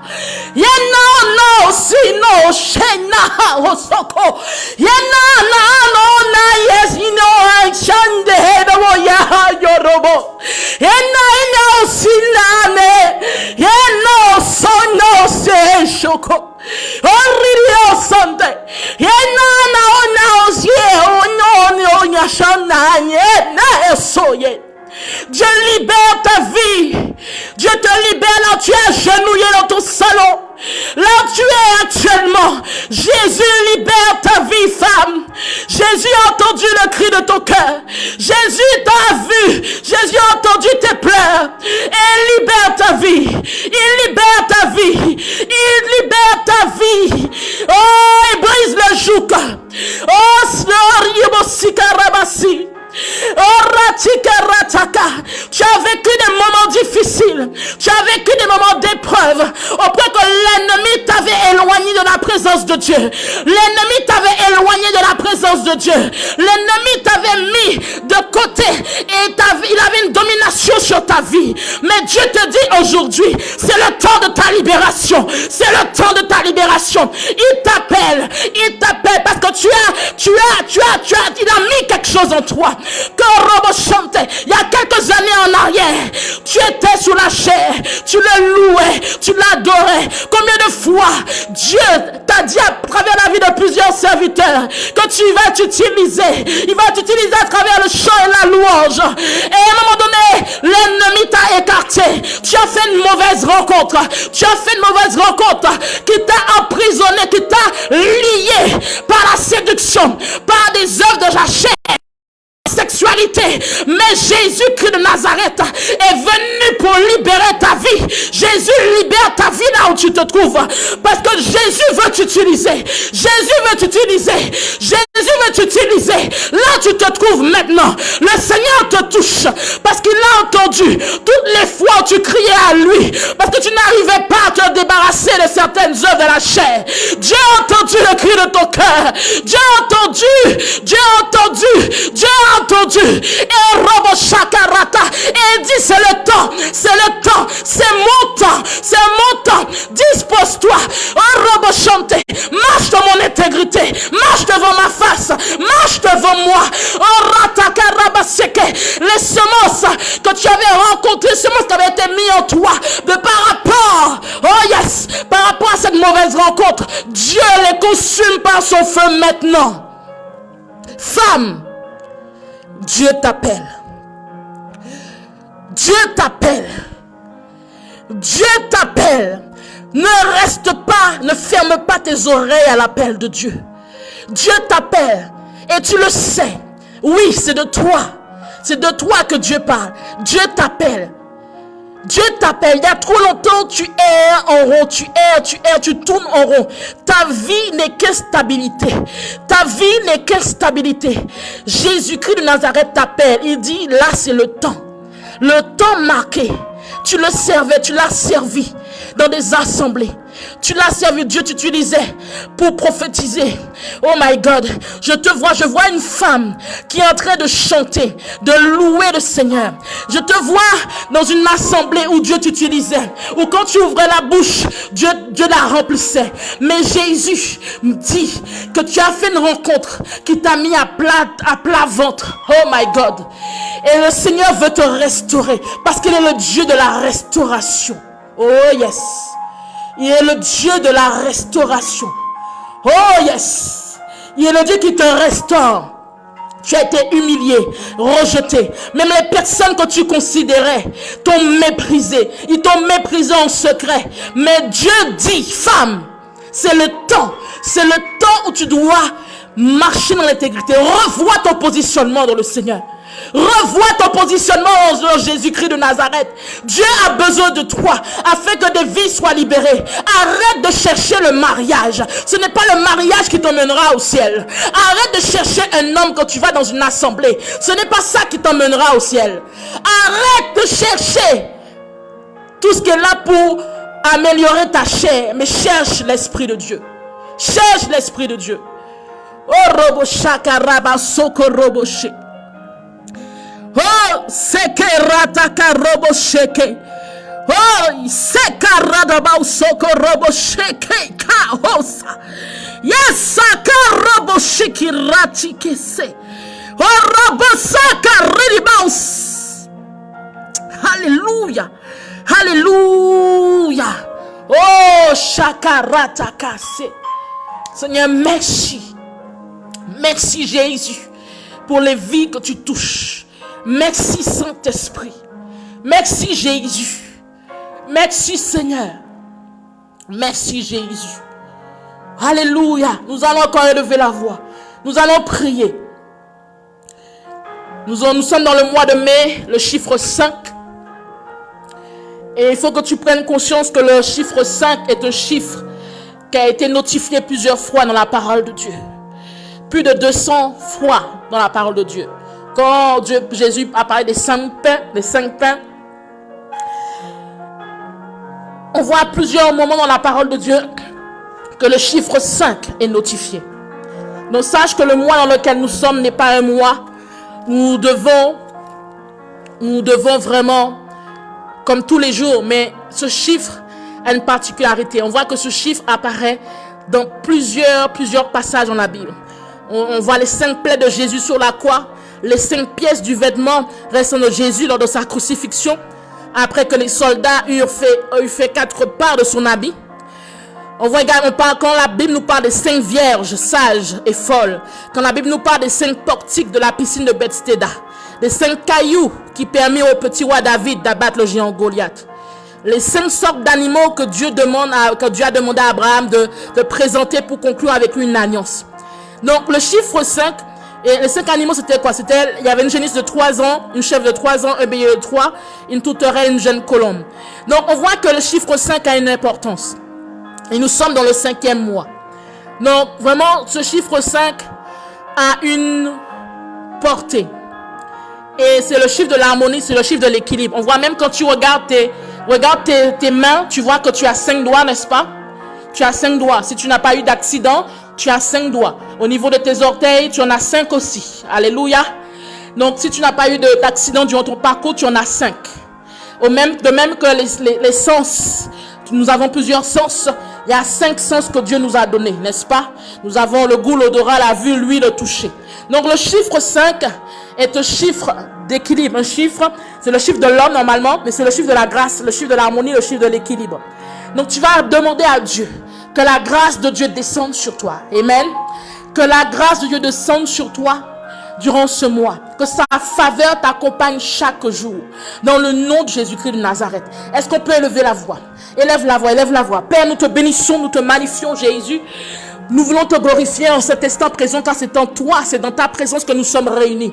Yana no si no shena osoko. Yana no na yes no chande hedo ya yorobo. Yana no si nane. Yana so no se shoko. Oririo Sunday. Yana na ozie ono no nyashana ye na esoye. Dieu libère ta vie. Dieu te libère là tu es agenouillé dans ton salon. Là où tu es actuellement, Jésus libère ta vie, femme. Jésus a entendu le cri de ton cœur. Jésus t'a vu. Jésus a entendu tes pleurs. Et il libère ta vie. Il libère ta vie. Il libère ta vie. Oh, il brise le joug. Oh, Seigneur, Yebosika Rabasi. Oh, Ratika Rataka. Tu as vécu des moments difficiles. Tu as vécu des moments d'épreuve. Au point que l'ennemi t'avait éloigné de la présence de Dieu. L'ennemi t'avait éloigné de la présence de Dieu. L'ennemi t'avait mis de côté et il avait une domination sur ta vie. Mais Dieu te dit aujourd'hui, c'est le temps de ta libération. C'est le temps de ta libération. Il t'appelle parce que il a mis quelque chose en toi. Que Robo chante, il y a quelques années en arrière, tu étais sous la chair, tu le louais, tu l'adorais. Combien de fois Dieu t'a dit à travers la vie de plusieurs serviteurs que tu vas t'utiliser, il va t'utiliser à travers le chant et la louange. Et à un moment donné, l'ennemi t'a écarté. Tu as fait une mauvaise rencontre. Tu as fait une mauvaise rencontre qui t'a emprisonné, qui t'a lié par la séduction, par des œuvres de la chair, sexualité. Mais Jésus-Christ de Nazareth est venu pour libérer ta vie. Jésus libère ta vie là où tu te trouves. Parce que Jésus veut t'utiliser. Jésus veut t'utiliser. Jésus veut t'utiliser. Là où tu te trouves maintenant, le Seigneur te touche. Parce qu'il a entendu toutes les fois où tu criais à lui. Parce que tu n'arrivais pas à te débarrasser de certaines œuvres de la chair. Dieu a entendu le cri de ton cœur. Dieu a entendu. Dieu a entendu. Dieu a entendu. Et Robo Shakarata. Et il dit c'est le temps. C'est le temps. C'est mon temps. C'est mon temps. Dispose-toi. Oh Robo Chante. Marche dans mon intégrité. Marche devant ma face. Marche devant moi. Oh Ratakarabaseke. Les semences que tu avais rencontrées, les semences qui avaient été mises en toi, de par rapport, oh yes, par rapport à cette mauvaise rencontre, Dieu les consume par son feu maintenant. Femme, Dieu t'appelle. Dieu t'appelle. Dieu t'appelle. Ne reste pas, ne ferme pas tes oreilles à l'appel de Dieu. Dieu t'appelle et tu le sais. Oui, c'est de toi. C'est de toi que Dieu parle. Dieu t'appelle. Dieu t'appelle. Il y a trop longtemps, tu erres en rond. Tu erres, tu tournes en rond. Ta vie n'est qu'instabilité. Ta vie n'est qu'instabilité. Jésus-Christ de Nazareth t'appelle. Il dit, là c'est le temps. Le temps marqué. Tu le servais, tu l'as servi dans des assemblées. Tu l'as servi, Dieu t'utilisait pour prophétiser. Oh my God, je vois une femme qui est en train de chanter, de louer le Seigneur. Je te vois dans une assemblée où Dieu t'utilisait, où quand tu ouvrais la bouche, Dieu la remplissait. Mais Jésus me dit que tu as fait une rencontre qui t'a mis à plat ventre. Oh my God. Et le Seigneur veut te restaurer parce qu'il est le Dieu de la restauration. Oh yes. Il est le Dieu de la restauration. Oh yes. Il est le Dieu qui te restaure. Tu as été humilié, rejeté. Même les personnes que tu considérais t'ont méprisé. Ils t'ont méprisé en secret. Mais Dieu dit, femme, c'est le temps. C'est le temps où tu dois marcher dans l'intégrité. Revois ton positionnement dans le Seigneur. Revois ton positionnement en Jésus-Christ de Nazareth. Dieu a besoin de toi afin que des vies soient libérées. Arrête de chercher le mariage. Ce n'est pas le mariage qui t'emmènera au ciel. Arrête de chercher un homme quand tu vas dans une assemblée. Ce n'est pas ça qui t'emmènera au ciel. Arrête de chercher tout ce qui est là pour améliorer ta chair. Mais cherche l'Esprit de Dieu. Cherche l'Esprit de Dieu. Oh robo shakaraba soko robo shake. Oh, seke rataka robo sheke. Oh, seka radaba soko robo sheke ka hosa. Yes, saka robo sheki ratike se. Oh, robo saka ridibaus. Hallelujah. Hallelujah. Oh, shaka rataka se. Seigneur, merci. Merci Jésus pour les vies que tu touches. Merci Saint-Esprit. Merci Jésus. Merci Seigneur. Merci Jésus. Alléluia. Nous allons encore élever la voix. Nous allons prier. Nous sommes dans le mois de mai, le chiffre 5. Et il faut que tu prennes conscience que le chiffre 5 est un chiffre qui a été notifié plusieurs fois dans la parole de Dieu. Plus de 200 fois dans la parole de Dieu. Quand Jésus a parlé des 5 pains, on voit à plusieurs moments dans la parole de Dieu que le chiffre 5 est notifié. Donc sache que le mois dans lequel nous sommes n'est pas un mois où nous devons vraiment, comme tous les jours, mais ce chiffre a une particularité. On voit que ce chiffre apparaît dans plusieurs passages dans la Bible. On voit les 5 plaies de Jésus sur la croix, les 5 pièces du vêtement restant de Jésus lors de sa crucifixion, après que les soldats eurent fait 4 parts de son habit. On voit également quand la Bible nous parle des 5 vierges sages et folles, quand la Bible nous parle des 5 portiques de la piscine de Bethesda, des 5 cailloux qui permirent au petit roi David d'abattre le géant Goliath, les 5 sortes d'animaux que Dieu a demandé à Abraham de présenter pour conclure avec lui une alliance. Donc le chiffre 5 Et les 5 animaux, c'était quoi? Il y avait une génisse de 3 ans, une chèvre de 3 ans, un bélier de 3, une tourterelle, une jeune colombe. Donc, on voit que le chiffre 5 a une importance. Et nous sommes dans le 5e mois. Donc, vraiment, ce chiffre 5 a une portée. Et c'est le chiffre de l'harmonie, c'est le chiffre de l'équilibre. On voit même quand tu regardes tes mains, tu vois que tu as 5 doigts, n'est-ce pas? Tu as 5 doigts. Si tu n'as pas eu d'accident, tu as 5 doigts. Au niveau de tes orteils, tu en as 5 aussi. Alléluia. Donc, si tu n'as pas eu d'accident durant ton parcours, tu en as 5. De même que les sens. Nous avons plusieurs sens. Il y a 5 sens que Dieu nous a donnés, n'est-ce pas? Nous avons le goût, l'odorat, la vue, l'ouïe, le toucher. Donc, le chiffre 5 est un chiffre d'équilibre. Un chiffre, c'est le chiffre de l'homme normalement, mais c'est le chiffre de la grâce, le chiffre de l'harmonie, le chiffre de l'équilibre. Donc, tu vas demander à Dieu que la grâce de Dieu descende sur toi. Amen. Que la grâce de Dieu descende sur toi durant ce mois. Que sa faveur t'accompagne chaque jour. Dans le nom de Jésus-Christ de Nazareth. Est-ce qu'on peut élever la voix? Élève la voix, élève la voix. Père, nous te bénissons, nous te magnifions, Jésus. Nous voulons te glorifier en cet instant présent, car c'est en toi, c'est dans ta présence que nous sommes réunis.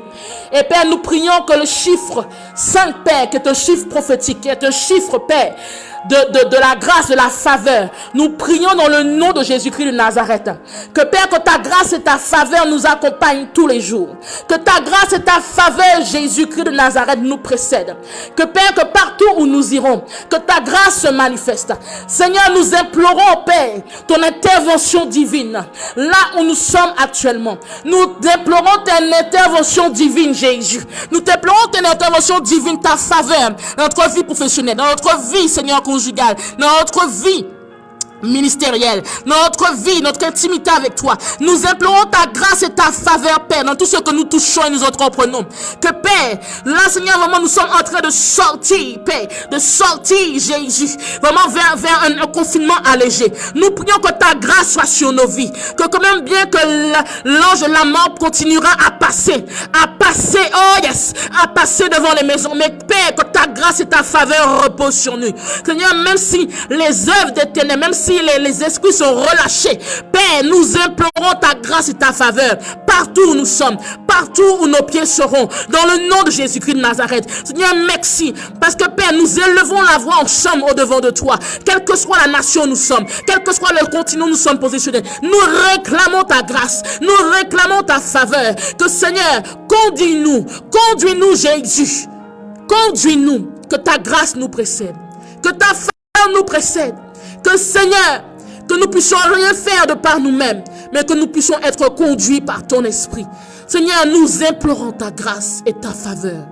Et Père, nous prions que le chiffre 5, Père, qui est un chiffre prophétique, qui est un chiffre, Père, de la grâce, de la faveur. Nous prions dans le nom de Jésus-Christ de Nazareth. Que Père, que ta grâce et ta faveur nous accompagnent tous les jours. Que ta grâce et ta faveur, Jésus-Christ de Nazareth, nous précèdent. Que Père, que partout où nous irons, que ta grâce se manifeste. Seigneur, nous implorons, Père, ton intervention divine. Là où nous sommes actuellement. Nous implorons ton intervention divine, Jésus. Nous implorons ton intervention divine, ta faveur, dans notre vie professionnelle, dans notre vie, Seigneur, conjugale, dans notre vie ministérielle, notre vie, notre intimité avec toi. Nous implorons ta grâce et ta faveur, Père, dans tout ce que nous touchons et nous entreprenons. Que Père, là, Seigneur, vraiment, nous sommes en train de sortir, Père, de sortir, Jésus, vraiment vers un confinement allégé. Nous prions que ta grâce soit sur nos vies, que quand même bien que l'ange de la mort continuera à passer, oh yes, à passer devant les maisons, mais Père, que ta grâce et ta faveur reposent sur nous. Seigneur, même si les œuvres des ténèbres, même si les esprits sont relâchés, Père, nous implorons ta grâce et ta faveur partout où nous sommes, partout où nos pieds seront, dans le nom de Jésus-Christ de Nazareth. Seigneur, merci, parce que Père, nous élevons la voix ensemble au devant de toi, quelle que soit la nation où nous sommes, quel que soit le continent où nous sommes positionnés. Nous réclamons ta grâce, nous réclamons ta faveur. Que Seigneur, conduis-nous, Jésus, conduis-nous, que ta grâce nous précède, que ta faveur nous précède. Que Seigneur, que nous puissions rien faire de par nous-mêmes, mais que nous puissions être conduits par ton esprit. Seigneur, nous implorons ta grâce et ta faveur.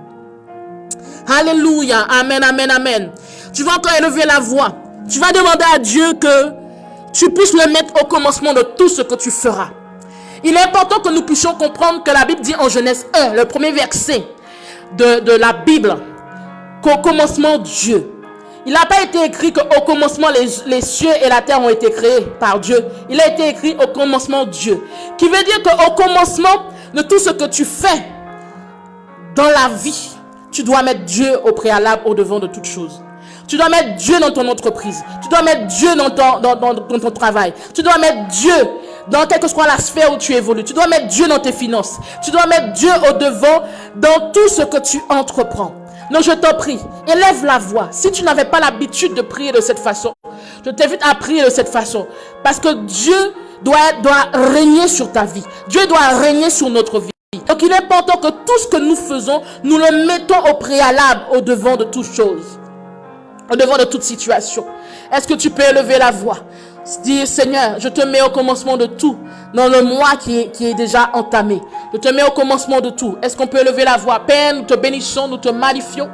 Alléluia. Amen, amen, amen. Tu vas encore élever la voix. Tu vas demander à Dieu que tu puisses le mettre au commencement de tout ce que tu feras. Il est important que nous puissions comprendre que la Bible dit en Genèse 1, le premier verset de la Bible, qu'au commencement Dieu. Il n'a pas été écrit qu'au commencement les cieux et la terre ont été créés par Dieu. Il a été écrit au commencement Dieu. Qui veut dire qu'au commencement de tout ce que tu fais dans la vie, tu dois mettre Dieu au préalable, au devant de toute chose. Tu dois mettre Dieu dans ton entreprise. Tu dois mettre Dieu dans ton travail. Tu dois mettre Dieu dans quelle que soit la sphère où tu évolues. Tu dois mettre Dieu dans tes finances. Tu dois mettre Dieu au devant dans tout ce que tu entreprends. Donc je t'en prie, élève la voix. Si tu n'avais pas l'habitude de prier de cette façon, je t'invite à prier de cette façon. Parce que Dieu doit régner sur ta vie. Dieu doit régner sur notre vie. Donc il est important que tout ce que nous faisons, nous le mettons au préalable, au devant de toute chose. Au devant de toute situation. Est-ce que tu peux élever la voix? Dis, Seigneur, je te mets au commencement de tout. Dans le mois qui est déjà entamé. Je te mets au commencement de tout. Est-ce qu'on peut élever la voix? Père, nous te bénissons, nous te magnifions.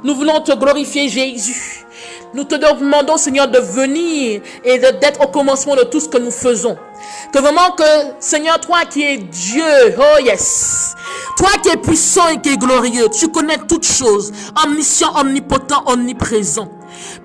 Nous voulons te glorifier, Jésus. Nous te demandons, Seigneur, de venir et d'être au commencement de tout ce que nous faisons. Que vraiment que, Seigneur, toi qui es Dieu, oh yes, toi qui es puissant et qui es glorieux, tu connais toutes choses, omniscient, omnipotent, omniprésent.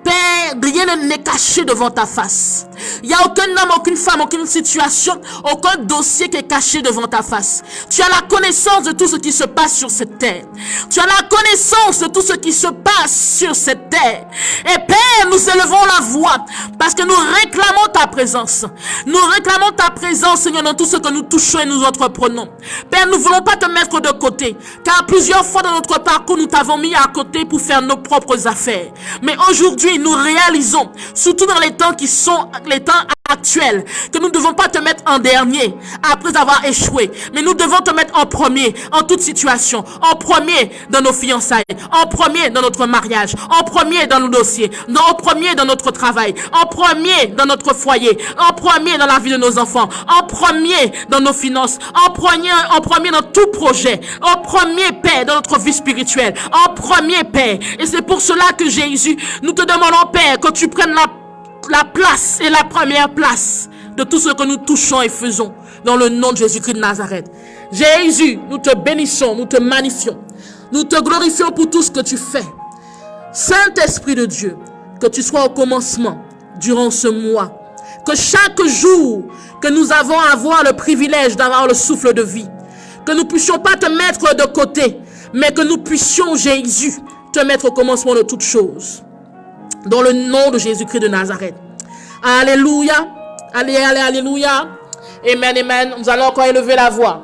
Père, rien n'est caché devant ta face. Il n'y a aucun homme, aucune femme, aucune situation, aucun dossier qui est caché devant ta face. Tu as la connaissance de tout ce qui se passe sur cette terre. Tu as la connaissance de tout ce qui se passe sur cette terre. Père. Et Père, nous élevons la voix parce que nous réclamons ta présence. Nous réclamons ta présence, Seigneur, dans tout ce que nous touchons et nous entreprenons. Père, nous ne voulons pas te mettre de côté, car plusieurs fois dans notre parcours, nous t'avons mis à côté pour faire nos propres affaires. Mais aujourd'hui, nous réalisons, surtout dans les temps qui sont les temps actuels, que nous ne devons pas te mettre en dernier après avoir échoué, mais nous devons te mettre en premier en toute situation, en premier dans nos fiançailles, en premier dans notre mariage, en premier dans nos dossiers, en premier dans notre travail, en premier dans notre foyer, en premier dans la vie de nos enfants, en premier dans nos finances, en premier dans tout projet, en premier, Père, dans notre vie spirituelle, en premier, Père. Et c'est pour cela que Jésus, nous te demandons, Père, que tu prennes la place et la première place de tout ce que nous touchons et faisons dans le nom de Jésus-Christ de Nazareth. Jésus, nous te bénissons, nous te magnifions, nous te glorifions pour tout ce que tu fais. Saint-Esprit de Dieu, que tu sois au commencement durant ce mois, que chaque jour que nous avons à avoir le privilège d'avoir le souffle de vie, que nous puissions pas te mettre de côté, mais que nous puissions, Jésus, te mettre au commencement de toutes choses. Dans le nom de Jésus-Christ de Nazareth. Alléluia. Alléluia. Amen, amen. Nous allons encore élever la voix.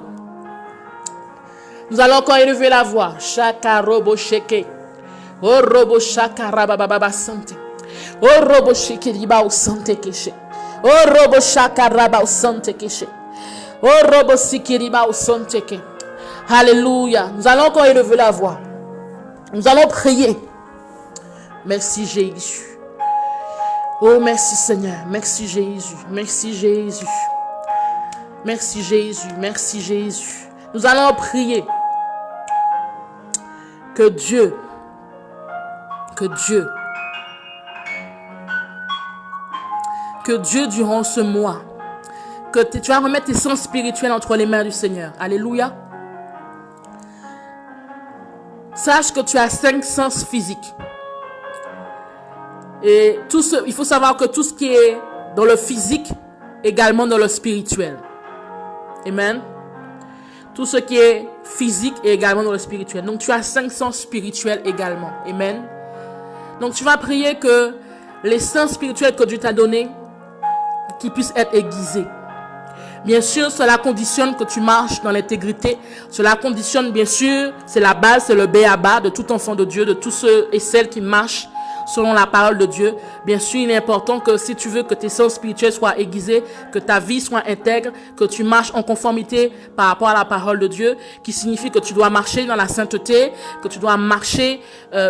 Nous allons encore élever la voix. Shaka robo sheke. Oh robo shaka rabababa sante. Oh robo sheke riba o sante keshe. Oh robo shaka raba o sante keshe. Oh robo siki riba o sante ke. Alléluia. Nous allons encore élever la voix. Nous allons prier. Merci Jésus. Oh, merci Seigneur. Merci Jésus. Merci Jésus. Merci Jésus. Merci Jésus. Nous allons prier que Dieu, durant ce mois, que tu vas remettre tes sens spirituels entre les mains du Seigneur. Alléluia. Sache que tu as 5 sens physiques. Et il faut savoir que tout ce qui est dans le physique, également dans le spirituel. Amen. Tout ce qui est physique est également dans le spirituel. Donc tu as 5 sens spirituels également. Amen. Donc tu vas prier que les sens spirituels que Dieu t'a donnés, qu'ils puissent être aiguisés. Bien sûr, cela conditionne que tu marches dans l'intégrité. Cela conditionne, bien sûr, c'est la base, c'est le b.a.-ba de tout enfant de Dieu, de tous ceux et celles qui marchent selon la parole de Dieu. Bien sûr, il est important que si tu veux que tes sens spirituels soient aiguisés, que ta vie soit intègre, que tu marches en conformité par rapport à la parole de Dieu, qui signifie que tu dois marcher dans la sainteté, que tu dois marcher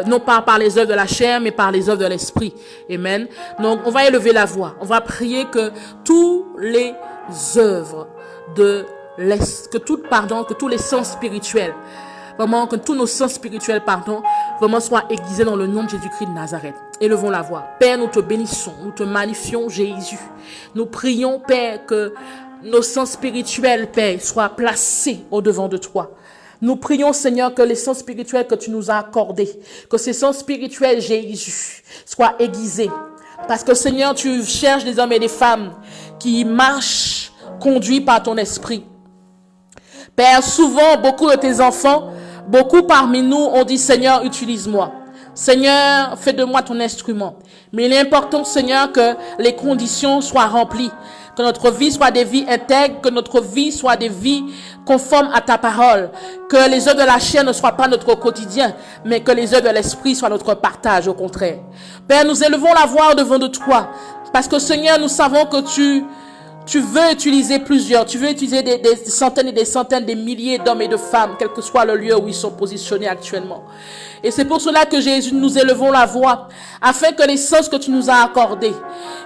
non pas par les œuvres de la chair, mais par les œuvres de l'esprit. Amen. Donc, on va élever la voix. On va prier que tous les œuvres que tous les sens spirituels, vraiment, que tous nos sens spirituels, vraiment soient aiguisés dans le nom de Jésus-Christ de Nazareth. Élevons la voix. Père, nous te bénissons, nous te magnifions, Jésus. Nous prions, Père, que nos sens spirituels, Père, soient placés au-devant de toi. Nous prions, Seigneur, que les sens spirituels que tu nous as accordés, que ces sens spirituels, Jésus, soient aiguisés. Parce que, Seigneur, tu cherches des hommes et des femmes qui marchent, conduits par ton esprit. Père, souvent, beaucoup de tes enfants, beaucoup parmi nous ont dit, Seigneur, utilise-moi. Seigneur, fais de moi ton instrument. Mais il est important, Seigneur, que les conditions soient remplies. Que notre vie soit des vies intègres, que notre vie soit des vies conformes à ta parole. Que les œuvres de la chair ne soient pas notre quotidien, mais que les œuvres de l'esprit soient notre partage, au contraire. Père, nous élevons la voix devant de toi. Parce que, Seigneur, nous savons que tu veux utiliser plusieurs, tu veux utiliser des centaines et des centaines, des milliers d'hommes et de femmes, quel que soit le lieu où ils sont positionnés actuellement. Et c'est pour cela que Jésus, nous élevons la voix, afin que les sens que tu nous as accordés,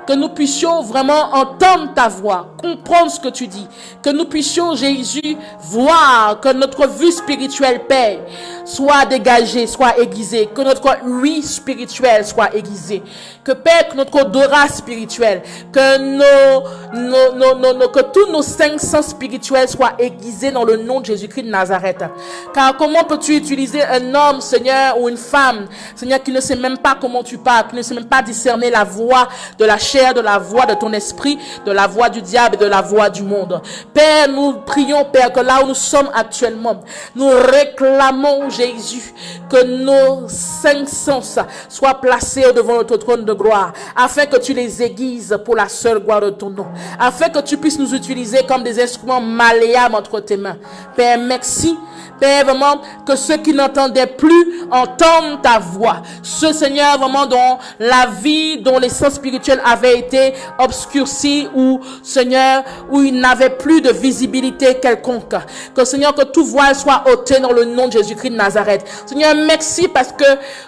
que nous puissions vraiment entendre ta voix, comprendre ce que tu dis, que nous puissions, Jésus, voir que notre vue spirituelle, Père, soit dégagée, soit aiguisée, que notre oui spirituelle soit aiguisée, que Père, que notre odorat spirituel, que que tous nos 5 sens spirituels soient aiguisés dans le nom de Jésus-Christ de Nazareth. Car comment peux-tu utiliser un homme, Seigneur, ou une femme, Seigneur, qui ne sait même pas comment tu parles, qui ne sait même pas discerner la voix de la chair, de la voix de ton esprit, de la voix du diable et de la voix du monde. Père, nous prions, Père, que là où nous sommes actuellement, nous réclamons, Jésus, que nos 5 sens soient placés devant notre trône de gloire, afin que tu les aiguises pour la seule gloire de ton nom, afin que tu puisses nous utiliser comme des instruments malléables entre tes mains. Père, merci. Père, vraiment, que ceux qui n'entendaient plus entendent ta voix. Ce Seigneur, vraiment, dont la vie, dont les sens spirituels avaient été obscurcis, ou Seigneur, où il n'avait plus de visibilité quelconque. Que Seigneur, que tout voile soit ôté dans le nom de Jésus-Christ de Nazareth. Seigneur, merci parce que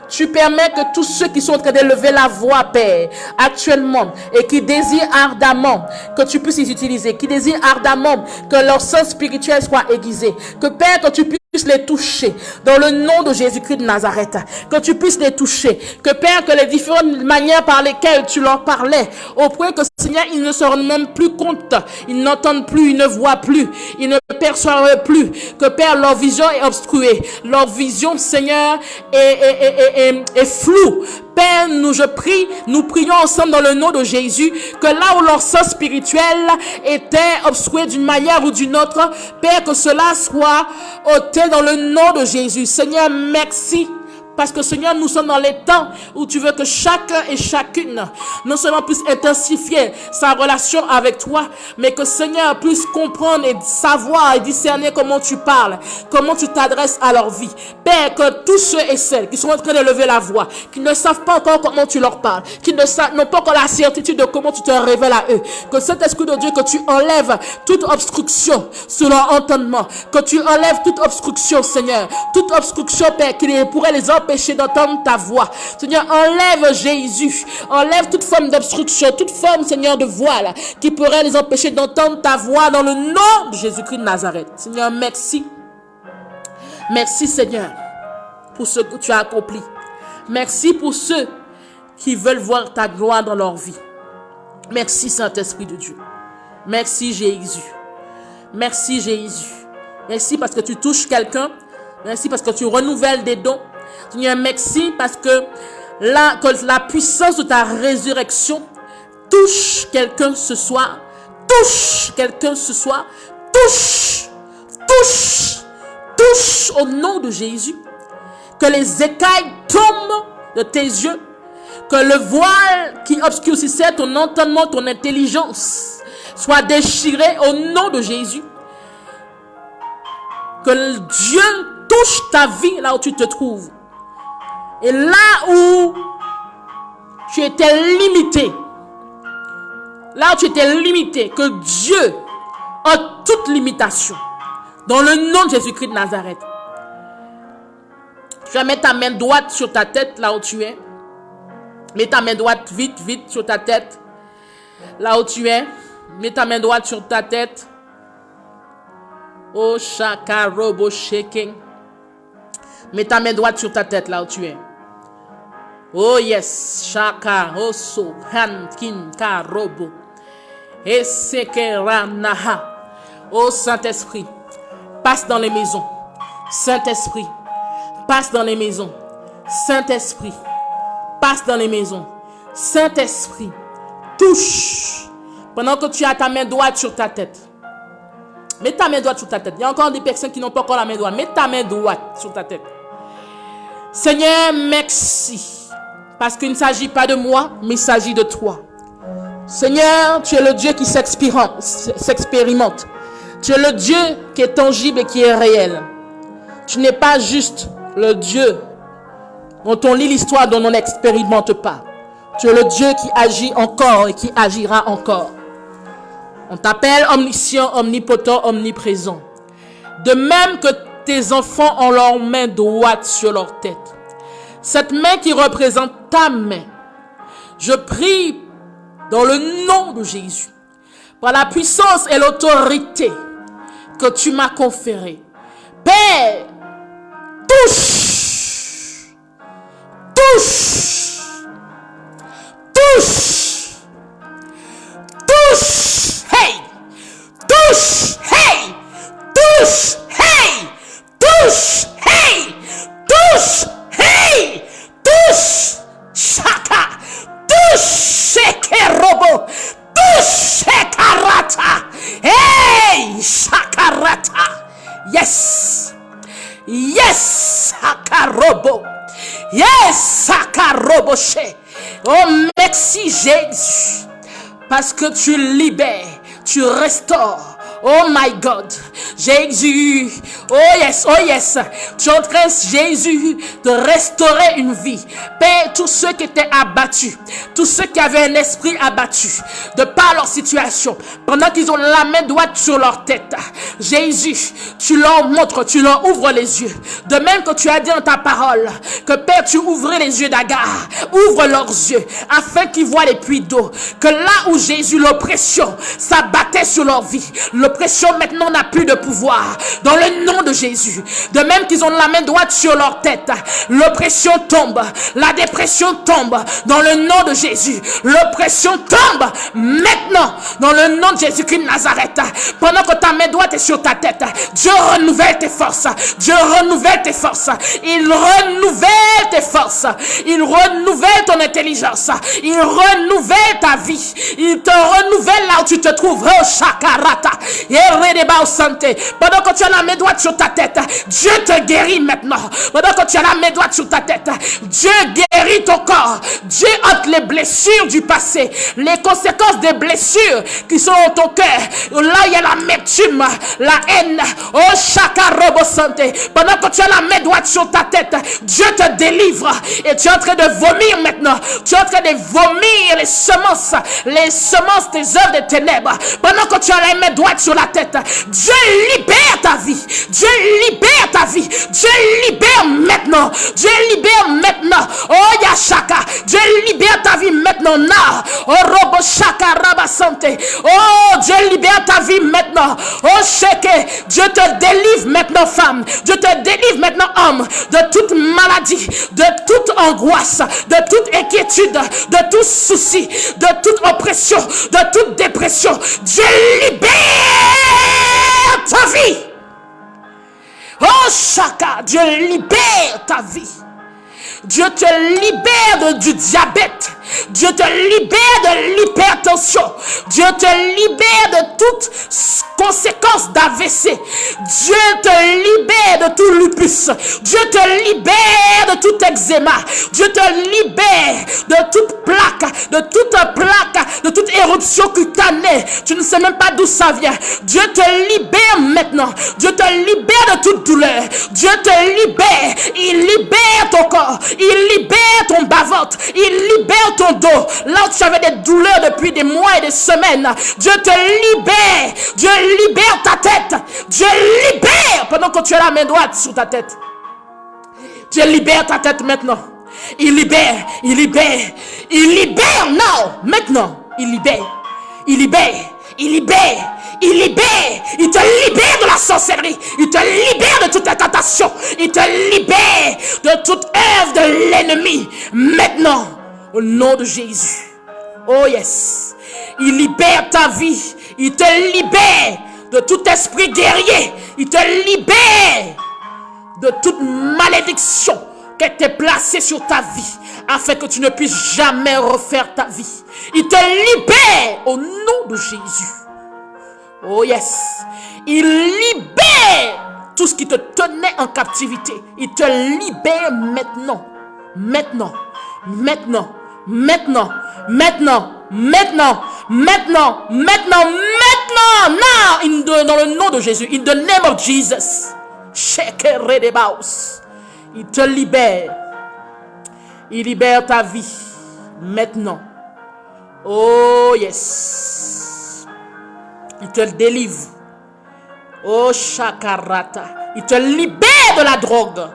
tu permets que tous ceux qui sont en train d'élever la voix, Père, actuellement, et qui désirent ardemment que tu puisses les utiliser, qui désirent ardemment que leur sens spirituel soit aiguisé. Que Père, que tu puisses les toucher dans le nom de Jésus-Christ de Nazareth, que tu puisses les toucher, que Père, que les différentes manières par lesquelles tu leur parlais, au point que Seigneur, ils ne se rendent même plus compte, ils n'entendent plus, ils ne voient plus, ils ne perçoivent plus, que Père, leur vision est obstruée, leur vision, Seigneur, est floue. Père, nous prions ensemble dans le nom de Jésus, que là où leur sens spirituel était obstrué d'une manière ou d'une autre, Père, que cela soit ôté dans le nom de Jésus. Seigneur, merci. Parce que Seigneur, nous sommes dans les temps où tu veux que chacun et chacune non seulement puisse intensifier sa relation avec toi, mais que Seigneur puisse comprendre et savoir et discerner comment tu parles, comment tu t'adresses à leur vie. Père, que tous ceux et celles qui sont en train de lever la voix, qui ne savent pas encore comment tu leur parles, qui n'ont pas encore la certitude de comment tu te révèles à eux, que cet Esprit de Dieu, que tu enlèves toute obstruction sur leur entendement, que tu enlèves toute obstruction, Seigneur, toute obstruction, Père, qui pourrait les empêcher d'entendre ta voix. Seigneur, enlève Jésus, enlève toute forme d'obstruction, toute forme, Seigneur, de voile qui pourrait les empêcher d'entendre ta voix dans le nom de Jésus-Christ de Nazareth. Seigneur, merci. Merci, Seigneur, pour ce que tu as accompli. Merci pour ceux qui veulent voir ta gloire dans leur vie. Merci, Saint-Esprit de Dieu. Merci, Jésus. Merci, Jésus. Merci parce que tu touches quelqu'un. Merci parce que tu renouvelles des dons. Seigneur, merci parce que la puissance de ta résurrection touche quelqu'un ce soir. Touche quelqu'un ce soir. Touche. Touche. Touche au nom de Jésus. Que les écailles tombent de tes yeux. Que le voile qui obscurcissait ton entendement, ton intelligence, soit déchiré au nom de Jésus. Que Dieu touche ta vie là où tu te trouves. Et là où tu étais limité, que Dieu a toute limitation. Dans le nom de Jésus-Christ de Nazareth. Tu vas mettre ta main droite sur ta tête là où tu es. Mets ta main droite vite sur ta tête. Là où tu es. Mets ta main droite sur ta tête. Oh, shaka robo shaking. Mets ta main droite sur ta tête là où tu es. Oh yes, shaka oso hankin ka robo. Esekera naha. Oh Saint-Esprit, passe dans les maisons. Saint-Esprit, passe dans les maisons. Saint-Esprit, passe dans les maisons. Saint-Esprit, touche. Pendant que tu as ta main droite sur ta tête. Mets ta main droite sur ta tête. Il y a encore des personnes qui n'ont pas encore la main droite. Mets ta main droite sur ta tête. Seigneur, merci. Parce qu'il ne s'agit pas de moi, mais il s'agit de toi. Seigneur, tu es le Dieu qui s'expérimente. Tu es le Dieu qui est tangible et qui est réel. Tu n'es pas juste le Dieu dont on lit l'histoire, dont on n'expérimente pas. Tu es le Dieu qui agit encore et qui agira encore. On t'appelle omniscient, omnipotent, omniprésent. De même que tes enfants ont leur main droite sur leur tête. Cette main qui représente ta main. Je prie dans le nom de Jésus, par la puissance et l'autorité que tu m'as conférée. Père, touche, touche, touche, touche, hey, touche, hey, touche, hey, touche, hey, touche, chaka, touche, kerobo, touche, karata, hey, shakarata, yes, yes, sakarobo, yes, sakaroboche. Oh, merci Jésus, parce que tu libères, tu restaures. Oh my God, Jésus, oh yes, tu es en train, Jésus, de restaurer une vie. Père, tous ceux qui étaient abattus, tous ceux qui avaient un esprit abattu, de par leur situation, pendant qu'ils ont la main droite sur leur tête, Jésus, tu leur montres, tu leur ouvres les yeux. De même que tu as dit dans ta parole, que Père, tu ouvrais les yeux d'Agar, ouvre leurs yeux, afin qu'ils voient les puits d'eau. Que là où Jésus, l'oppression s'abattait sur leur vie, l'oppression maintenant n'a plus de pouvoir. Dans le nom de Jésus. De même qu'ils ont la main droite sur leur tête, l'oppression tombe. La dépression tombe. Dans le nom de Jésus. L'oppression tombe maintenant. Dans le nom de Jésus-Christ de Nazareth. Pendant que ta main droite est sur ta tête, Dieu renouvelle tes forces. Dieu renouvelle tes forces. Il renouvelle tes forces. Il renouvelle ton intelligence. Il renouvelle ta vie. Il te renouvelle là où tu te trouves. Oh, Shakarata. Pendant que tu as la main droite sur ta tête, Dieu te guérit maintenant. Pendant que tu as la main droite sur ta tête, Dieu guérit ton corps. Dieu ôte les blessures du passé, les conséquences des blessures qui sont dans ton cœur. Là il y a l'amertume, la haine. Oh, Shakarobo Santé. Pendant que tu as la main droite sur ta tête, Dieu te délivre. Et tu es en train de vomir maintenant. Tu es en train de vomir les semences des œuvres des ténèbres. Pendant que tu as la main droite sur la tête, Dieu libère ta vie. Dieu libère ta vie. Dieu libère maintenant. Dieu libère maintenant. Oh Yashaka. Dieu libère ta vie maintenant. Na. Oh Robo Shaka Raba Santé. Oh Dieu libère ta vie maintenant. Oh Sheke. Dieu te délivre maintenant femme. Dieu te délivre maintenant homme. De toute maladie. De toute angoisse. De toute inquiétude. De tout souci. De toute oppression. De toute dépression. Dieu libère ta vie. Oh Shaka, Dieu libère ta vie. Dieu te libère du diabète. Dieu te libère de l'hypertension. Dieu te libère de toute conséquence d'AVC. Dieu te libère de tout lupus. Dieu te libère de tout eczéma. Dieu te libère de toute plaque, de toute éruption cutanée. Tu ne sais même pas d'où ça vient. Dieu te libère maintenant. Dieu te libère de toute douleur. Dieu te libère. Il libère ton corps. Il libère ton bas-ventre. Il libère ton dos. Là où tu avais des douleurs depuis des mois et des semaines. Dieu te libère. Dieu libère ta tête. Dieu libère pendant que tu as la main droite sur ta tête. Dieu libère ta tête maintenant. Il libère. Il libère. Il libère now. Maintenant. Il libère. Il libère. Il libère. Il libère. Il te libère de la sorcellerie. Il te libère de toute incantation. Il te libère de toute œuvre de l'ennemi. Maintenant, au nom de Jésus. Oh yes. Il libère ta vie. Il te libère de tout esprit guerrier. Il te libère de toute malédiction qui a été placée sur ta vie, afin que tu ne puisses jamais refaire ta vie. Il te libère au nom de Jésus. Oh yes. Il libère tout ce qui te tenait en captivité. Il te libère maintenant. Maintenant. Maintenant. Maintenant. Maintenant. Maintenant. Maintenant. Maintenant. Maintenant. Now. Dans le nom de Jésus. In the name of Jesus. Il te libère. Il libère ta vie. Maintenant. Oh yes. Il te délivre. Oh Shakarata. Il te libère de la drogue.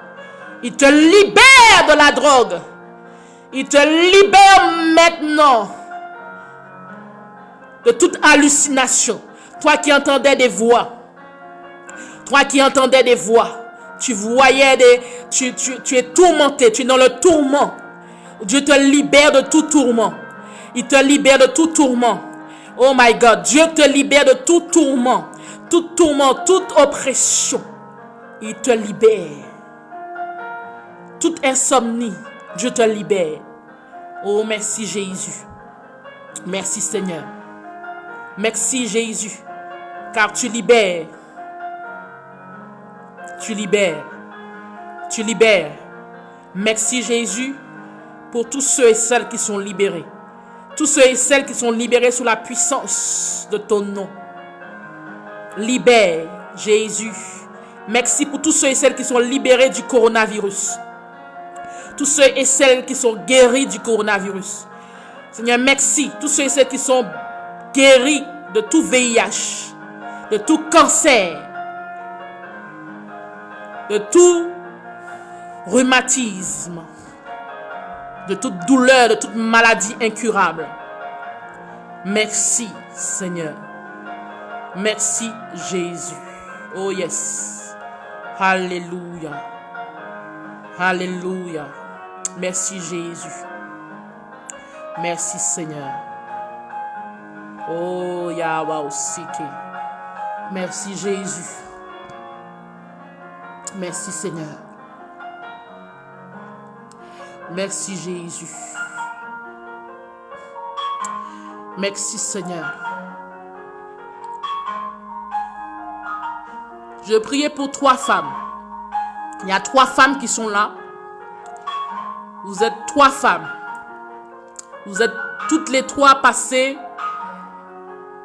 Il te libère de la drogue. Il te libère maintenant de toute hallucination. Toi qui entendais des voix. Toi qui entendais des voix. Tu voyais tu es tourmenté. Tu es dans le tourment. Dieu te libère de tout tourment. Il te libère de tout tourment. Oh my God. Dieu te libère de tout tourment. Toute tourmente, toute oppression, il te libère. Toute insomnie, Dieu te libère. Oh, merci Jésus. Merci Seigneur. Merci Jésus. Car tu libères. Tu libères. Tu libères. Merci Jésus pour tous ceux et celles qui sont libérés. Tous ceux et celles qui sont libérés sous la puissance de ton nom. Libère Jésus. Merci pour tous ceux et celles qui sont libérés du coronavirus. Tous ceux et celles qui sont guéris du coronavirus. Seigneur, merci. Tous ceux et celles qui sont guéris de tout VIH, de tout cancer, de tout rhumatisme, de toute douleur, de toute maladie incurable. Merci, Seigneur. Merci, Jésus. Oh yes. Alléluia. Alléluia. Merci, Jésus. Merci, Seigneur. Oh, Yahweh aussi. Merci, Jésus. Merci, Seigneur. Merci, Jésus. Merci, Seigneur. Je priais pour 3 femmes. Il y a 3 femmes qui sont là. Vous êtes 3 femmes. Vous êtes toutes les 3 passées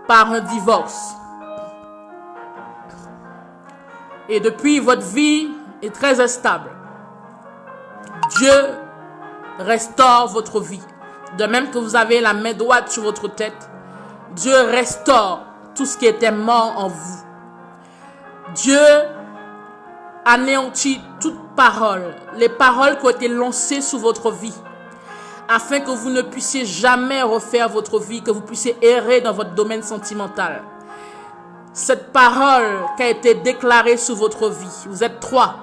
par un divorce. Et depuis, votre vie est très instable. Dieu restaure votre vie. De même que vous avez la main droite sur votre tête, Dieu restaure tout ce qui était mort en vous. Dieu anéantit toute parole, les paroles qui ont été lancées sur votre vie, afin que vous ne puissiez jamais refaire votre vie, que vous puissiez errer dans votre domaine sentimental. Cette parole qui a été déclarée sur votre vie, vous êtes 3.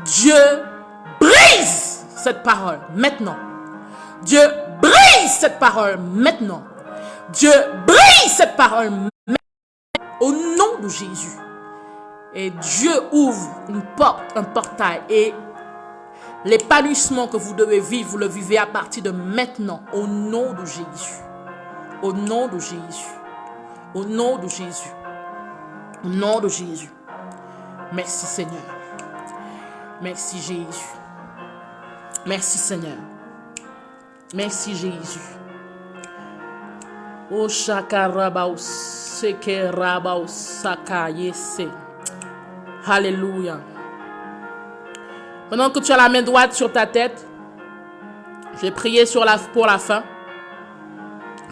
Dieu brise cette parole maintenant. Dieu brise cette parole maintenant. Dieu brise cette parole maintenant. Au nom de Jésus. Et Dieu ouvre une porte, un portail. Et l'épanouissement que vous devez vivre, vous le vivez à partir de maintenant. Au nom de Jésus. Au nom de Jésus. Au nom de Jésus. Au nom de Jésus. Merci Seigneur. Merci Jésus. Merci Seigneur. Merci Jésus. O shakarabaus sekerabaus sakayese. Alléluia. Pendant que tu as la main droite sur ta tête, je vais prier pour la fin.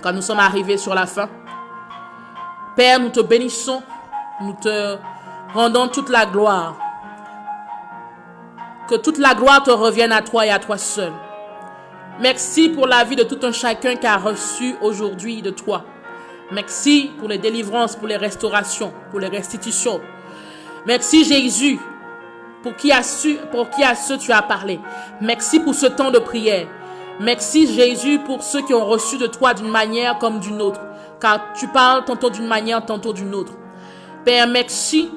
Quand nous sommes arrivés sur la fin. Père, nous te bénissons. Nous te rendons toute la gloire. Que toute la gloire te revienne à toi et à toi seul. Merci pour la vie de tout un chacun qui a reçu aujourd'hui de toi. Merci pour les délivrances, pour les restaurations, pour les restitutions. Merci Jésus pour qui à ceux tu as parlé. Merci pour ce temps de prière. Merci Jésus pour ceux qui ont reçu de toi d'une manière comme d'une autre. Car tu parles tantôt d'une manière, tantôt d'une autre. Père, merci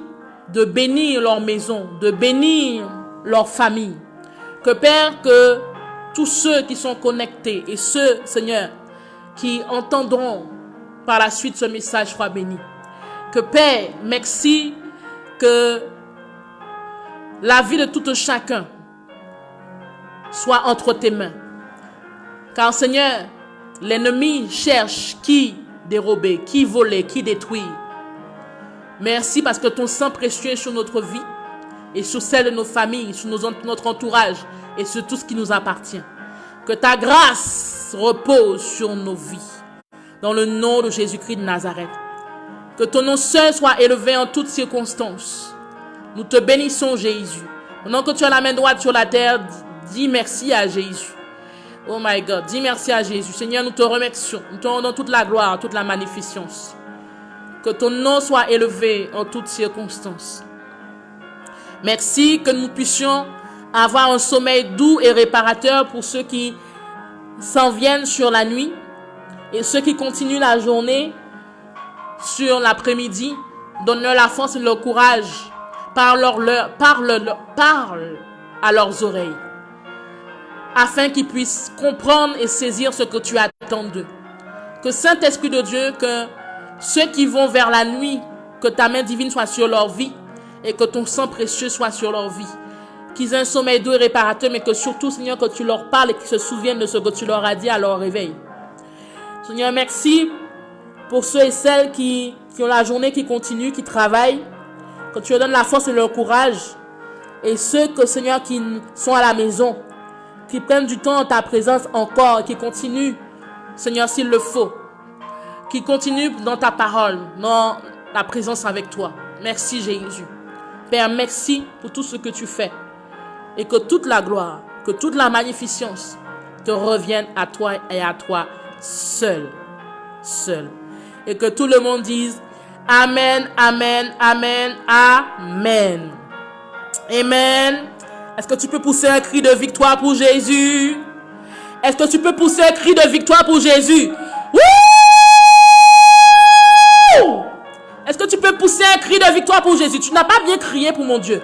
de bénir leur maison, de bénir leur famille. Que Père, que tous ceux qui sont connectés et ceux, Seigneur, qui entendront par la suite ce message soient bénis. Que Père, merci que la vie de tout un chacun soit entre tes mains. Car Seigneur, l'ennemi cherche qui dérober, qui voler, qui détruire. Merci parce que ton sang précieux est sur notre vie et sur celle de nos familles, sur notre entourage et sur tout ce qui nous appartient. Que ta grâce repose sur nos vies. Dans le nom de Jésus-Christ de Nazareth. Que ton nom seul soit élevé en toutes circonstances. Nous te bénissons Jésus. Pendant que tu as la main droite sur la terre, dis merci à Jésus. Oh my God, dis merci à Jésus. Seigneur, nous te remercions. Nous te rendons toute la gloire, toute la magnificence. Que ton nom soit élevé en toutes circonstances. Merci que nous puissions avoir un sommeil doux et réparateur pour ceux qui s'en viennent sur la nuit et ceux qui continuent la journée sur l'après-midi. Donne-leur la force et le courage. Parle à leurs oreilles. Afin qu'ils puissent comprendre et saisir ce que tu attends d'eux. Que Saint-Esprit de Dieu, que ceux qui vont vers la nuit, que ta main divine soit sur leur vie et que ton sang précieux soit sur leur vie. Qu'ils aient un sommeil doux et réparateur, mais que surtout, Seigneur, que tu leur parles et qu'ils se souviennent de ce que tu leur as dit à leur réveil. Seigneur, merci pour ceux et celles qui ont la journée qui continue, qui travaillent, que tu leur donnes la force et le courage. Et ceux que, Seigneur, qui sont à la maison, qui prennent du temps en ta présence encore, qui continuent, Seigneur, s'il le faut, qui continuent dans ta parole, dans la présence avec toi. Merci Jésus. Père, merci pour tout ce que tu fais. Et que toute la gloire, que toute la magnificence te revienne à toi et à toi seul. Seul. Et que tout le monde dise Amen, Amen, Amen, Amen. Amen. Est-ce que tu peux pousser un cri de victoire pour Jésus? Est-ce que tu peux pousser un cri de victoire pour Jésus? Wouh! Est-ce que tu peux pousser un cri de victoire pour Jésus? Tu n'as pas bien crié pour mon Dieu.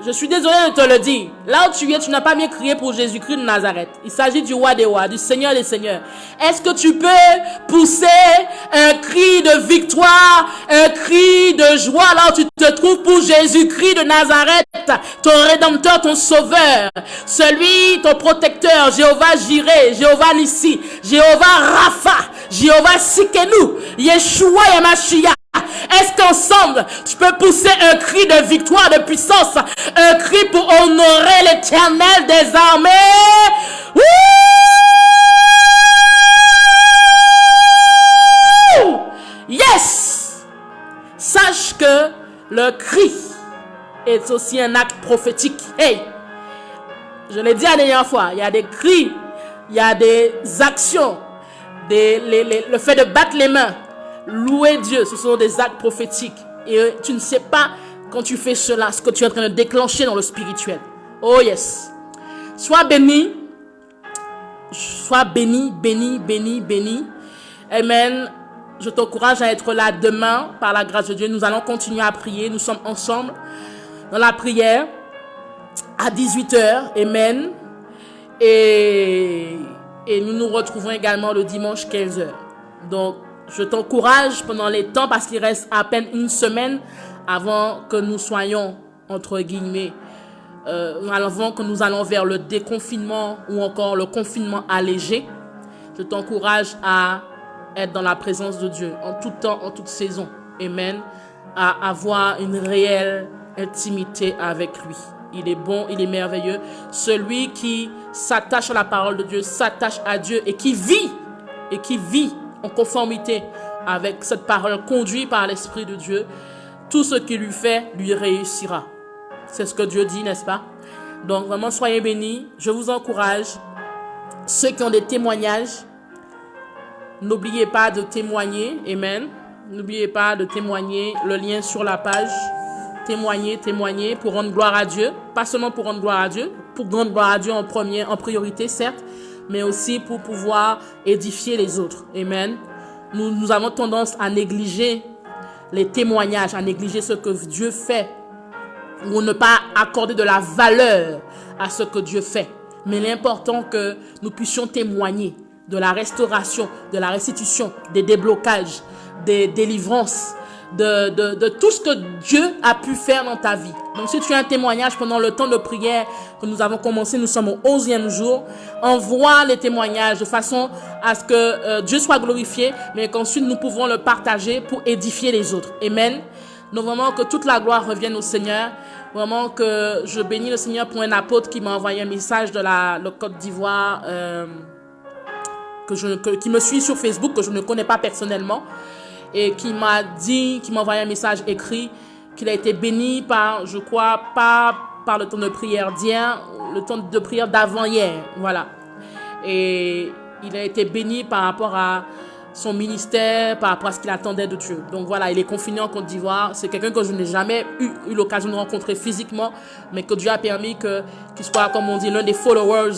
Je suis désolé de te le dire. Là où tu es, tu n'as pas bien crié pour Jésus-Christ de Nazareth. Il s'agit du roi des rois, du Seigneur des seigneurs. Est-ce que tu peux pousser un cri de victoire, un cri de joie là où tu te trouves pour Jésus-Christ de Nazareth, ton rédempteur, ton sauveur, celui, ton protecteur, Jéhovah Jireh, Jéhovah Nissi, Jéhovah Rapha, Jéhovah Sikenu, Yeshua Yamashia. Est-ce qu'ensemble, tu peux pousser un cri de victoire, de puissance, un cri pour honorer l'Éternel des armées? Wouh! Yes! Sache que le cri est aussi un acte prophétique. Hey! Je l'ai dit la dernière fois, il y a des cris, il y a des actions, le fait de battre les mains. Louer Dieu, ce sont des actes prophétiques. Et tu ne sais pas, quand tu fais cela, ce que tu es en train de déclencher dans le spirituel. Oh yes. Sois béni. Sois béni, béni, béni, béni. Amen. Je t'encourage à être là demain, par la grâce de Dieu. Nous allons continuer à prier. Nous sommes ensemble dans la prière à 18h. Amen. Et nous nous retrouvons également le dimanche 15h. Donc, je t'encourage pendant les temps, parce qu'il reste à peine une semaine avant que nous soyons, entre guillemets, avant que nous allons vers le déconfinement ou encore le confinement allégé. Je t'encourage à être dans la présence de Dieu en tout temps, en toute saison. Amen. À avoir une réelle intimité avec lui. Il est bon, il est merveilleux. Celui qui s'attache à la parole de Dieu, s'attache à Dieu et qui vit en conformité avec cette parole conduite par l'Esprit de Dieu, tout ce qu'il lui fait, lui réussira. C'est ce que Dieu dit, n'est-ce pas? Donc vraiment, soyez bénis. Je vous encourage. Ceux qui ont des témoignages, n'oubliez pas de témoigner. Amen. N'oubliez pas de témoigner. Le lien sur la page. Témoigner pour rendre gloire à Dieu. Pas seulement pour rendre gloire à Dieu, pour rendre gloire à Dieu en priorité, certes, mais aussi pour pouvoir édifier les autres. Amen. Nous avons tendance à négliger les témoignages, à négliger ce que Dieu fait, ou ne pas accorder de la valeur à ce que Dieu fait. Mais l'important que nous puissions témoigner de la restauration, de la restitution, des déblocages, des délivrances, de tout ce que Dieu a pu faire dans ta vie. Donc si tu as un témoignage pendant le temps de prière que nous avons commencé, nous sommes au 11e jour, envoie les témoignages de façon à ce que Dieu soit glorifié, mais qu'ensuite nous pouvons le partager pour édifier les autres. Amen. Donc vraiment que toute la gloire revienne au Seigneur. Vraiment que je bénis le Seigneur pour un apôtre qui m'a envoyé un message de la Côte d'Ivoire, qui me suit sur Facebook, que je ne connais pas personnellement, et qui m'a envoyé un message écrit, qu'il a été béni par, je crois, pas par le temps de prière d'hier, le temps de prière d'avant-hier, voilà. Et il a été béni par rapport à son ministère, par rapport à ce qu'il attendait de Dieu. Donc voilà, il est confiné en Côte d'Ivoire. C'est quelqu'un que je n'ai jamais eu l'occasion de rencontrer physiquement, mais que Dieu a permis qu'il soit, comme on dit, l'un des followers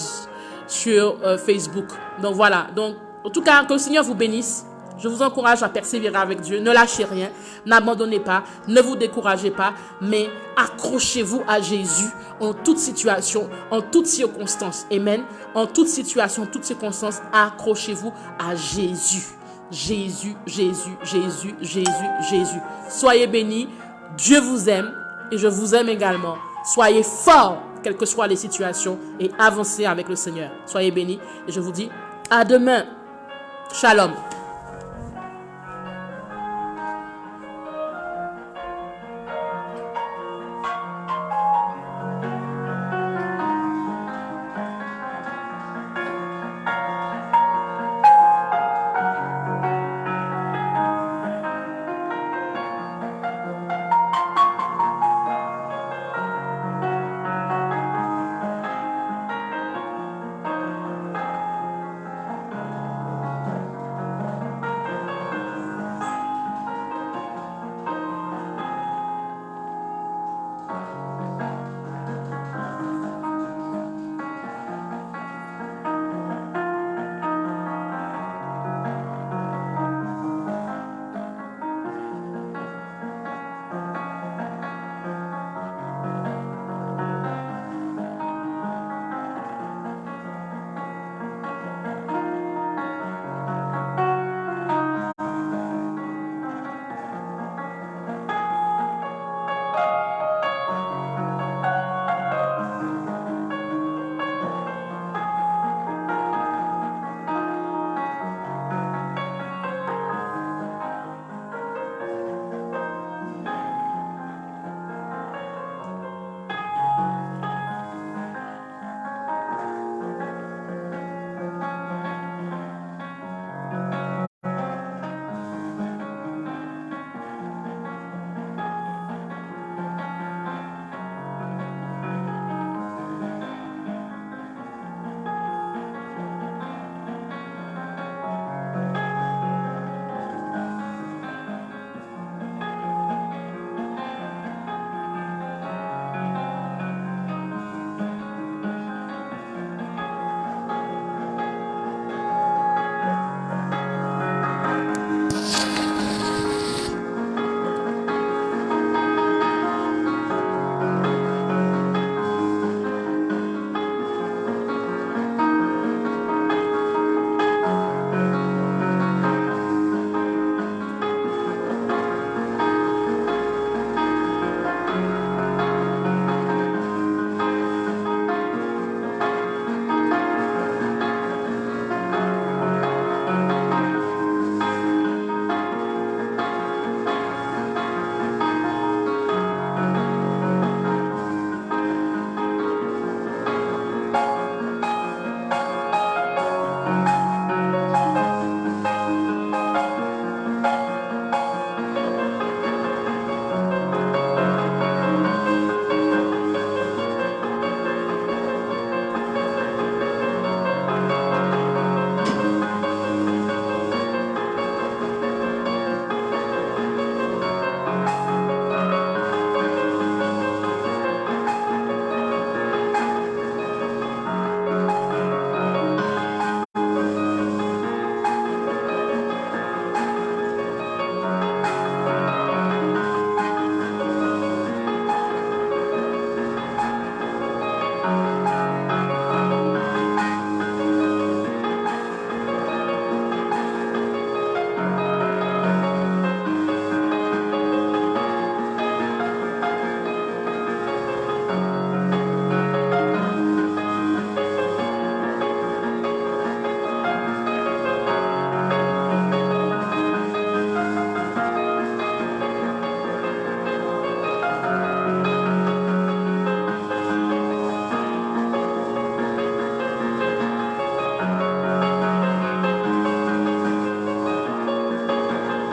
sur Facebook. Donc voilà. Donc, en tout cas, que le Seigneur vous bénisse. Je vous encourage à persévérer avec Dieu. Ne lâchez rien. N'abandonnez pas. Ne vous découragez pas. Mais accrochez-vous à Jésus en toute situation, en toute circonstance. Amen. En toute situation, en toute circonstance, accrochez-vous à Jésus. Jésus, Jésus, Jésus, Jésus, Jésus. Soyez bénis. Dieu vous aime et je vous aime également. Soyez forts, quelles que soient les situations, et avancez avec le Seigneur. Soyez bénis et je vous dis à demain. Shalom.